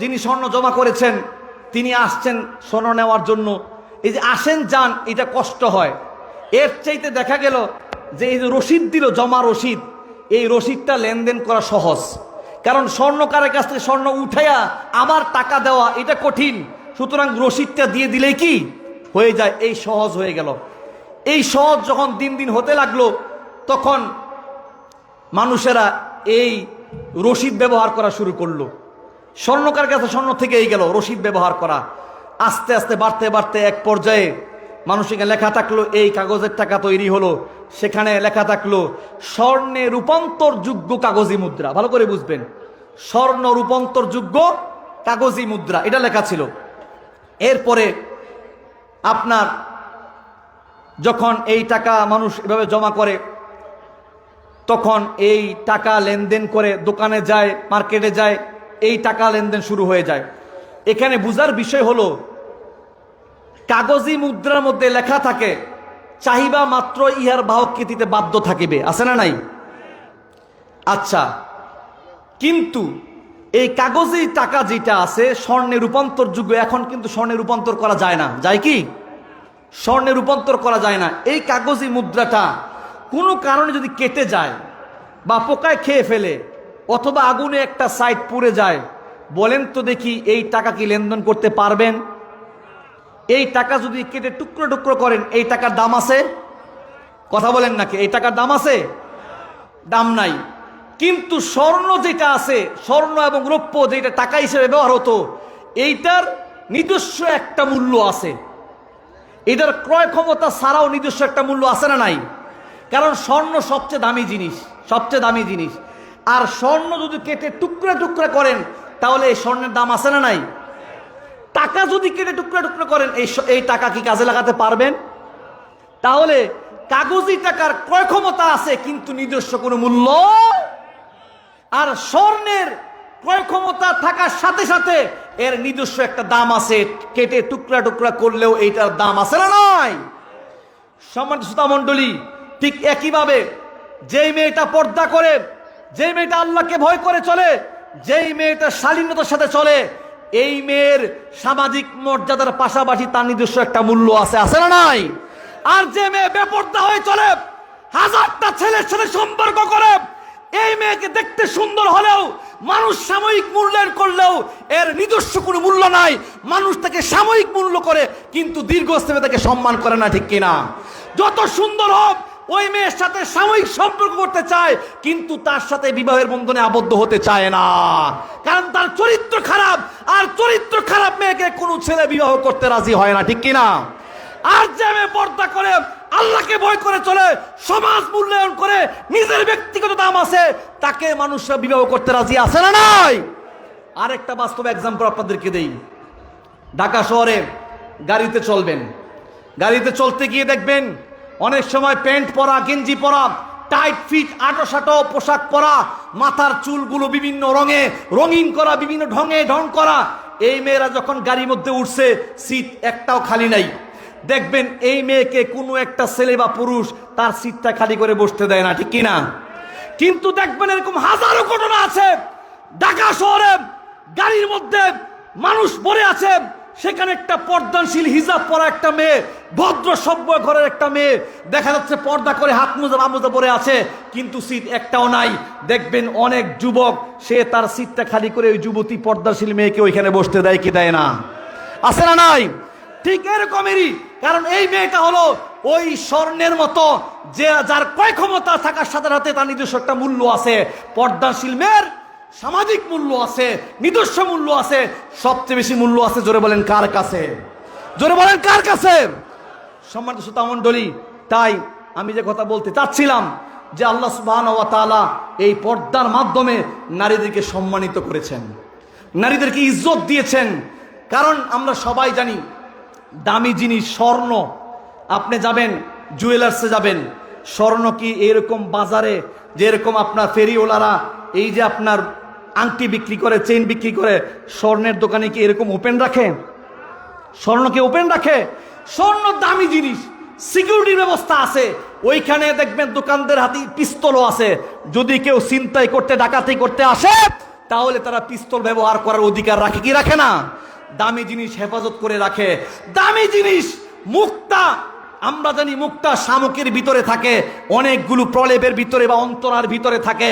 যিনি স্বর্ণ জমা করেছেন তিনি আসছেন স্বর্ণ নেওয়ার জন্য, এই যে আসেন যান এটা কষ্ট হয়। এর চাইতে দেখা গেল যে এই যে রসিদ দিল, জমা রসিদ, এই রসিদটা লেনদেন করা সহজ। কারণ স্বর্ণকারের কাছ থেকে স্বর্ণ উঠাইয়া আবার টাকা দেওয়া এটা কঠিন। সুতরাং রসিদটা দিয়ে দিলেই কি হয়ে যায়, এই সহজ হয়ে গেল। এই সহজ যখন দিন দিন হতে লাগলো, তখন মানুষেরা এই রসিদ ব্যবহার করা শুরু করলো। স্বর্ণকার কাছে স্বর্ণ থেকেই গেল রসিদ ব্যবহার করা। আস্তে আস্তে বাড়তে বাড়তে এক পর্যায়ে মানুষকে লেখা থাকলো এই কাগজের টাকা তৈরি হলো, সেখানে লেখা থাকলো স্বর্ণে রূপান্তরযোগ্য কাগজি মুদ্রা। ভালো করে বুঝবেন, স্বর্ণ রূপান্তরযোগ্য কাগজি মুদ্রা এটা লেখা ছিল। এরপরে আপনার যখন এই টাকা মানুষ এভাবে জমা করে, তখন এই টাকা লেনদেন করে দোকানে যায়, মার্কেটে যায়, এই টাকা লেনদেন শুরু হয়ে যায়। এখানে বুঝার বিষয় হলো কাগজি মুদ্রার মধ্যে লেখা থাকে চাহিবা মাত্র ইহার বাহককে দিতে বাধ্য থাকিবে, আছে না নাই? আচ্ছা, কিন্তু এই কাগজি টাকা যেটা আছে স্বর্ণে রূপান্তরযোগ্য, এখন কিন্তু স্বর্ণে রূপান্তর করা যায় না, যায় কি? স্বর্ণে রূপান্তর করা যায় না। এই কাগজি মুদ্রাটা কোনো কারণে যদি কেটে যায় বা পোকায় খেয়ে ফেলে অথবা আগুনে একটা সাইড পুড়ে যায়, বলেন তো দেখি এই টাকা কি লেনদেন করতে পারবেন? এই টাকা যদি কেটে টুকরো টুকরো করেন, এই টাকার দাম আছে? কথা বলেন নাকি? এই টাকার দাম আছে? দাম নাই। কিন্তু স্বর্ণ যেটা আছে, স্বর্ণ এবং রৌপ্য যেটা টাকা হিসেবে ব্যবহার হতো, এইটার নিজস্ব একটা মূল্য আছে। এটার ক্রয় ক্ষমতা ছাড়াও নিজস্ব একটা মূল্য আছে না নাই? কারণ স্বর্ণ সবচেয়ে দামি জিনিস, সবচেয়ে দামি জিনিস। আর স্বর্ণ যদি কেটে টুকরা টুকরা করেন, তাহলে এই স্বর্ণের দাম আছে না নাই? টাকা যদি কেটে টুকরা টুকরা করেন, এই টাকা কি কাজে লাগাতে পারবেন? তাহলে কাগজি টাকার ক্রয় ক্ষমতা আছে কিন্তু নিজস্ব কোনো মূল্য, আর স্বর্ণের ক্রয় ক্ষমতা থাকার সাথে সাথে এর নিজস্ব একটা দাম আছে। কেটে টুকরা টুকরা করলেও এইটার দাম আছে না নাই? সম্মানিত শ্রোতা মণ্ডলী, ঠিক একইভাবে যেই মেয়েটা পর্দা করে, যেই মেয়েটা আল্লাহকে ভয় করে চলে, যেই মেয়েটা শালীনতার সাথে চলে, এই মেয়ের সামাজিক মর্যাদার পাশাপাশি তার নিজস্ব একটা মূল্য আছে, আছে না নাই? আর যে মেয়ে বেপর্দা হয়ে চলে, হাজারটা ছেলের সাথে সম্পর্ক করে, এই মেয়েকে দেখতে সুন্দর হলেও মানুষ সাময়িক মূল্যায়ন করলেও এর নিজস্ব কোনো মূল্য নাই। মানুষ তাকে সাময়িক মূল্য করে কিন্তু দীর্ঘস্থায়ী তাকে সম্মান করে না, ঠিক কিনা? যত সুন্দর হোক, ওই মেয়ের সাথে সাময়িক সম্পর্ক করতে চায় কিন্তু তার সাথে বিবাহের বন্ধনে আবদ্ধ হতে চায় না, কারণ তার চরিত্র খারাপ। আর চরিত্র খারাপ মেয়েকে কোনো ছেলে বিবাহ করতে রাজি হয় না, ঠিক কিনা? আর যে মেয়ে পর্দা করে, আল্লাহকে ভয় করে চলে, সমাজ মূল্যায়ন করে, নিজের ব্যক্তিগত দাম আছে, তাকে মানুষরা বিবাহ করতে রাজি আছে না নাই? আরেকটা বাস্তব এক্সাম্পল আপনাদেরকে দেই। ঢাকা শহরে গাড়িতে চলবেন, গাড়িতে চলতে গিয়ে দেখবেন অনেক সময় প্যান্ট পরা, গেঞ্জি পরা, টাইট ফিট আটো পোশাক পরা, মাথার চুলগুলো বিভিন্ন রঙে রঙিন করা, বিভিন্ন ঢঙে ঢং করা। এই মেয়েরা যখন গাড়ির মধ্যে উঠছে, সিট একটাও খালি নাই। দেখবেন এই মেয়েকে কোনো একটা ছেলে বা পুরুষ তার সিটটা খালি করে বসতে দেয় না, ঠিক কিনা? কিন্তু দেখবেন এরকম হাজারো ঘটনা আছে। ঢাকা শহরে গাড়ির মধ্যে মানুষ পড়ে আছে, সেখানে একটা পর্দাশীল হিজাব পরা একটা মেয়ে, ভদ্র সভ্য ঘরের একটা মেয়ে দেখা যাচ্ছে পর্দা করে হাত মোজা বামোজা পরে আছে, কিন্তু সিট একটাও নাই। দেখবেন অনেক যুবক সে তার সিটটা খালি করে ওই যুবতী পর্দাশীল মেয়েকে ওইখানে বসতে দেয় কি দেয় না? আছে না নাই? ঠিক এরকমেরই, কারণ এই মেয়েটা হলো ওই স্বর্ণের মতো, যে যার ক্রয় ক্ষমতা থাকার সাথে সাথে তার নিজস্ব একটা মূল্য আছে। পর্দাশীল মেয়ের সামাজিক মূল্য আছে, নিজস্ব মূল্য আছে, সবচেয়ে বেশি মূল্য আছে জোরে বলেন কার কাছে? জোরে বলেন কার কাছে? সম্মানিত শ্রোতা মণ্ডলী, তাই আমি যে কথা বলতে চাচ্ছিলাম যে আল্লাহ সুবহানাহু ওয়া তাআলা এই পর্দার মাধ্যমে নারীদেরকে সম্মানিত করেছেন, নারীদেরকে ইজ্জত দিয়েছেন। কারণ আমরা সবাই জানি দামি জিনিস স্বর্ণ, আপনি যাবেন জুয়েলার্সে যাবেন, স্বর্ণ কি এরকম বাজারে যেরকম আপনার ফেরিওয়ালারা এই যে আপনার আংটি বিক্রি করে, চেইন বিক্রি করে, স্বর্ণের দোকানে কি এরকম ওপেন রাখে? স্বর্ণকে ওপেন রাখে? স্বর্ণ দামি জিনিস, সিকিউরিটির ব্যবস্থা আছে। ওইখানে দেখবেন দোকানদের হাতে পিস্তলও আছে। যদি কেউ ছিনতাই করতে, ডাকাতি করতে আসে, তাহলে তারা পিস্তল ব্যবহার করার অধিকার রাখে কি রাখে না? দামি জিনিস হেফাজত করে রাখে। দামি জিনিস মুক্তা আমরা জানি মুক্তা শামুকের ভিতরে থাকে, অনেকগুলো প্রলেপের ভিতরে বা অন্তরার ভিতরে থাকে।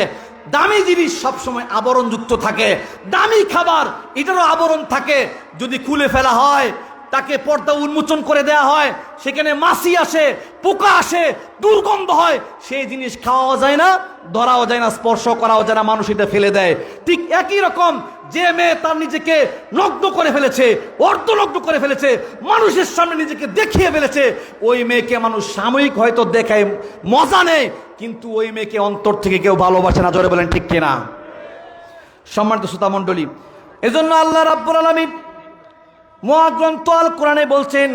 দামি জিনিস সবসময় আবরণযুক্ত থাকে, দামি খাবার এটারও আবরণ থাকে। যদি খুলে ফেলা হয়, তাকে পর্দা উন্মোচন করে দেয়া হয়, সেখানে মাছি আসে, পোকা আসে, দুর্গন্ধ হয়, সেই জিনিস খাওয়াও যায় না, ধরাও যায় না, স্পর্শ করাও যায় না, মানুষ এটা ফেলে দেয়। ঠিক একই রকম যে মেয়ে তার নিজেকে নগ্ন করে ফেলেছে, অর্ধনগ্ন করে ফেলেছে, মানুষের সামনে নিজেকে দেখিয়ে ফেলেছে, ওই মেয়েকে মানুষ সাময়িক হয়তো দেখায়, মজা নেয়, কিন্তু ওই মেয়েকে অন্তর থেকে কেউ ভালোবাসে না। জোরে বলেন ঠিক কিনা? সম্মানিত শ্রোতা মণ্ডলী, এজন্য আল্লাহ রাব্বুল আলামিন মহাগ্রন্থ আল কোরআনে বলছেন,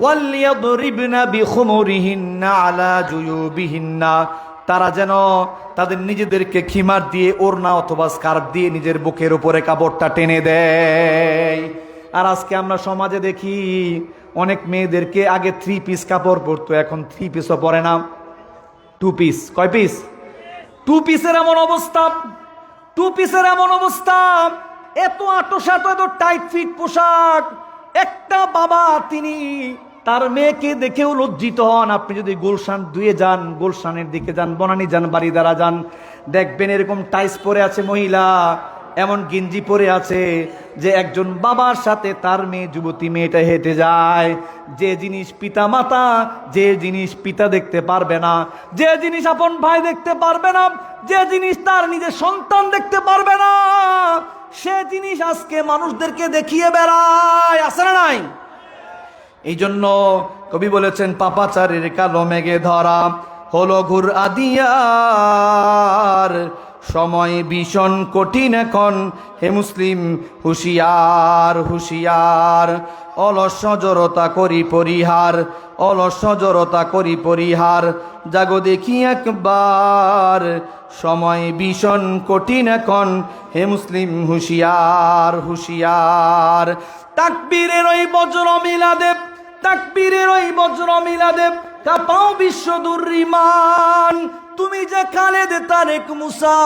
ওয়ালিয়াদরিবনা বিখুমুরিহিন্না আলা জুয়ুবিহিন্না, তারা যেন তাদের নিজেদেরকে খিমার দিয়ে, ওড়না অথবা স্কার্ফ দিয়ে নিজের বুকের উপরে কাপড়টা টেনে দেয়। আর আজকে আমরা সমাজে দেখি অনেক মেয়েদেরকে, আগে 3 পিস কাপড় পরতো, এখন 3 পিসও পরে না, 2 পিস। কয় পিস? 2 পিসের এমন অবস্থা, 2 পিসের এমন অবস্থা, এত আটোসাট, এত টাইট ফিট পোশাক। একটা বাবা তিনি তার মেয়েকে দেখেও লজ্জিত হন। আপনি যদি গুলশান 2 যান, গুলশানের দিকে যান, বনানী যান, বাড়িদারা যান, দেখবেন এরকম টাইস পরে আছে মহিলা, এমন গেঞ্জি পরে আছে, যে একজন বাবার সাথে তার মেয়ে, যুবতী মেয়েটা হেঁটে যায়। যে জিনিস পিতা মাতা, যে জিনিস পিতা দেখতে পারবে না, যে জিনিস আপন ভাই দেখতে পারবে না, যে জিনিস তার নিজের সন্তান দেখতে পারবে না, সে জিনিস আজকে মানুষদেরকে দেখিয়ে বেড়ায়। আছে না নাই? এই জন্য কবি বলেছেন, পাপাচারের কালো মেঘে ধরা হলো ঘুর আদিয়ার, সময় ভীষণ কঠিন এখন, হে মুসলিম হুঁশিয়ার হুঁশিয়ার। অলস জড়তা করি পরিহার, অলস জড়তা করি পরিহার, জাগো দেখি একবার, সময় ভীষণ কঠিন এখন, হে মুসলিম হুঁশিয়ার হুঁশিয়ার। তাকবীরের ওই বজ্র মিলাদে, তাকবীরের ওই বজ্র মিলাদে কাঁপাও বিশ্ব দুর্রিমান। তুমি যে খালেদ তারেক মুসা,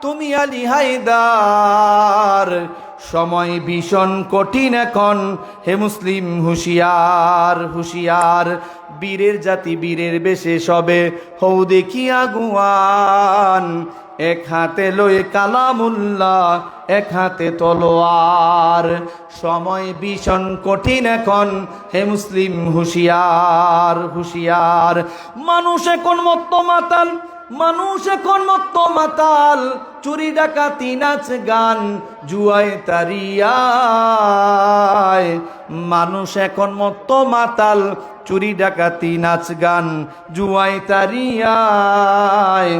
তুমি আলী হায়দার, সময় ভীষণ কঠিন এখন, হে মুসলিম হুঁশিয়ার হুঁশিয়ার। বীরের জাতি বীরের বেশে সবে হৌ দেখি আগুয়ান, এক হাতে লয়ে কালামুল্লাহ, এক হাতে তলোয়ার, সময় ভীষণ কঠিন এখন, হে মুসলিম হুঁশিয়ার হুঁশিয়ার। মানুষ এখন মত্ত মাতাল, মানুষ এখন মত্ত মাতাল, চুরি ডাকাতি নাচ গান জুয়ায় তারিয়ায়। মানুষ এখন মত্ত মাতাল, চুরি ডাকাতি নাচ গান জুয়ায় তারিয়ায়।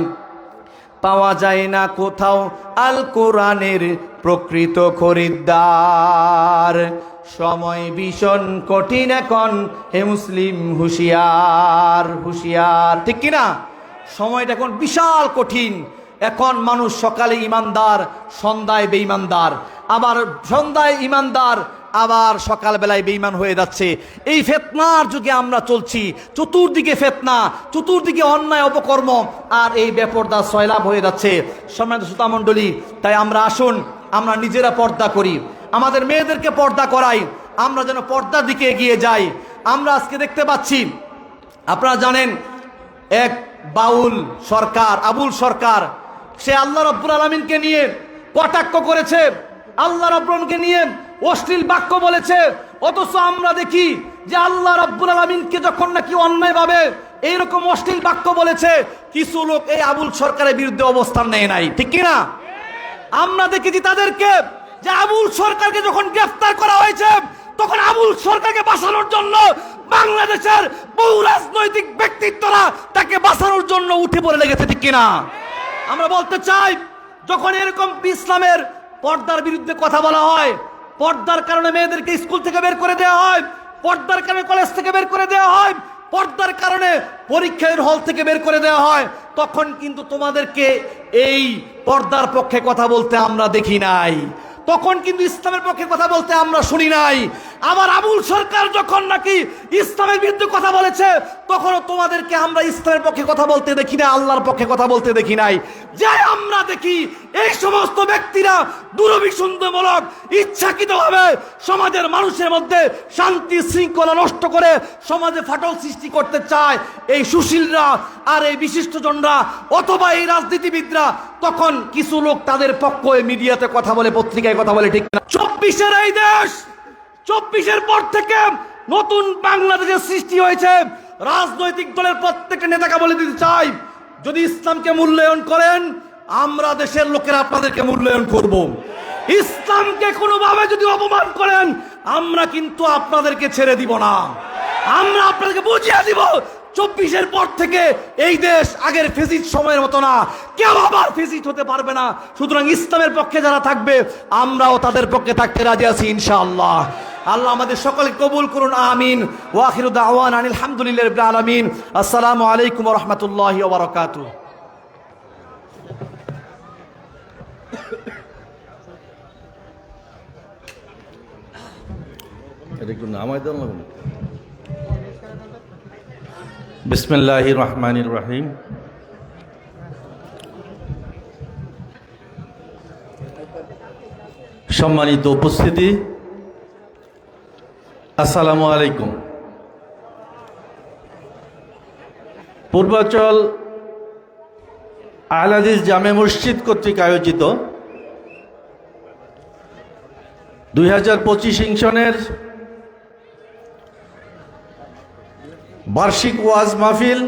পাওয়া যায় না কোথাও আল কোরআনের প্রকৃত খরিদ্দার, সময় ভীষণ কঠিন এখন, হে মুসলিম হুঁশিয়ার হুঁশিয়ার। ঠিক কিনা? সময়টা এখন বিশাল কঠিন। এখন মানুষ সকালে ইমানদার, সন্ধ্যায় বেঈমানদার, আবার সন্ধ্যায় ইমানদার, আবার সকালবেলায় বেঈমান হয়ে যাচ্ছে। এই ফিতনার যুগে আমরা চলছি, চতুর্দিকে ফিতনা, চতুর্দিকে অন্যায় অপকর্ম, আর এই বেপরদা সয়লাভ হয়ে যাচ্ছে। সম্মানিত শ্রোতা মণ্ডলী, তাই আমরা আসুন, আমরা নিজেরা পর্দা করি, আমাদের মেয়েদেরকে পর্দা করাই, আমরা যেন পর্দার দিকে এগিয়ে যাই। আমরা আজকে দেখতে পাচ্ছি, আপনারা জানেন, এক বাউল সরকার, আবুল সরকার, সে আল্লাহ রাব্বুল আলামিনকে নিয়ে কটাক্ষ করেছে, আল্লাহ রাব্বুল আলামিনকে নিয়ে অশ্লীল বাক্য বলেছে। অথচ আমরা দেখি যে আল্লাহ রাব্বুল আলামিনকে যখন নাকি অন্যায়ভাবে এইরকম অশ্লীল বাক্য বলেছে, কিছু লোক এই আবুল সরকারের বিরুদ্ধে অবস্থান নেয় নাই। ঠিক কিনা? আমরা দেখেছি তাদেরকে, যে আবুল সরকারকে যখন গ্রেফতার করা হয়েছে, তখন আবুল সরকারকে বাঁচানোর জন্য বাংলাদেশের বহু রাজনৈতিক ব্যক্তিত্বরা তাকে বাঁচানোর জন্য উঠে পড়ে লেগেছে। ঠিক কিনা? আমরা বলতে চাই, যখন এরকম ইসলামের পর্দার বিরুদ্ধে কথা বলা হয়, পর্দার কারণে মেয়েদেরকে স্কুল থেকে বের করে দেওয়া হয়, পর্দার কারণে কলেজ থেকে বের করে দেওয়া হয়, পর্দার কারণে পরীক্ষার হল থেকে বের করে দেওয়া হয়, তখন কিন্তু তোমাদেরকে এই পর্দার পক্ষে কথা বলতে আমরা দেখি নাই, তখন কিন্তু ইসলামের পক্ষে কথা বলতে আমরা শুনি নাই। আবার আবুল সরকার যখন নাকি ইসলামের বিরুদ্ধে কথা বলেছে, তখনও তোমাদেরকে আমরা ইসলামের পক্ষে কথা বলতে দেখি না, আল্লাহর পক্ষে কথা বলতে দেখি নাই। যে আমরা দেখি এই সমস্ত ব্যক্তিরা দুরভিসন্ধমূলক ইচ্ছাকৃতভাবে সমাজের মানুষের মধ্যে শান্তি শৃঙ্খলা নষ্ট করে সমাজে ফাটল সৃষ্টি করতে চায়, এই সুশীলরা আর এই বিশিষ্টজনরা অথবা এই রাজনীতিবিদরা, তখন কিছু লোক তাদের পক্ষে মিডিয়াতে কথা বলে, পত্রিকায় কথা বলে, ঠিক না? 24-এর এই দেশ, 24-এর পর থেকে নতুন বাংলাদেশের সৃষ্টি হয়েছে। রাজনৈতিক দলের প্রত্যেকটা নেতাকে বলে দিতে চাই, যদি ইসলামকে মূল্যায়ন করেন, আমরা দেশের লোকেরা আপনাদেরকে মূল্যায়ন করব। ইসলামকে কোনোভাবে যদি অপমান করেন, আমরা কিন্তু আপনাদেরকে ছেড়ে দিব না, আমরা আপনাদেরকে বুঝিয়ে দিব 24-এর পর থেকে এই দেশ আগের ফেসিস্ট সময়ের মতো না, কেউ আবার ফেসিস্ট হতে পারবে না। সুতরাং ইসলামের পক্ষে যারা থাকবে, আমরাও তাদের পক্ষে থাকতে রাজি আছি ইনশাআল্লাহ। আল্লাহ আমাদের সকলকে কবুল করুন, আমিন। ওয়া আখিরু দাওয়ানা আনিল হামদুলিল্লাহি রাব্বিল আলামিন। আসসালামু আলাইকুম ওয়া রাহমাতুল্লাহি ওয়া বারাকাতুহু। বিসমিল্লাহির রহমানির রহিম। সম্মানিত উপস্থিতি, আসসালামু আলাইকুম। পূর্বাচল আল হাদিস জামে মসজিদ কর্তৃক আয়োজিত 2025 ইংশনের বার্ষিক ওয়াজ মাহফিল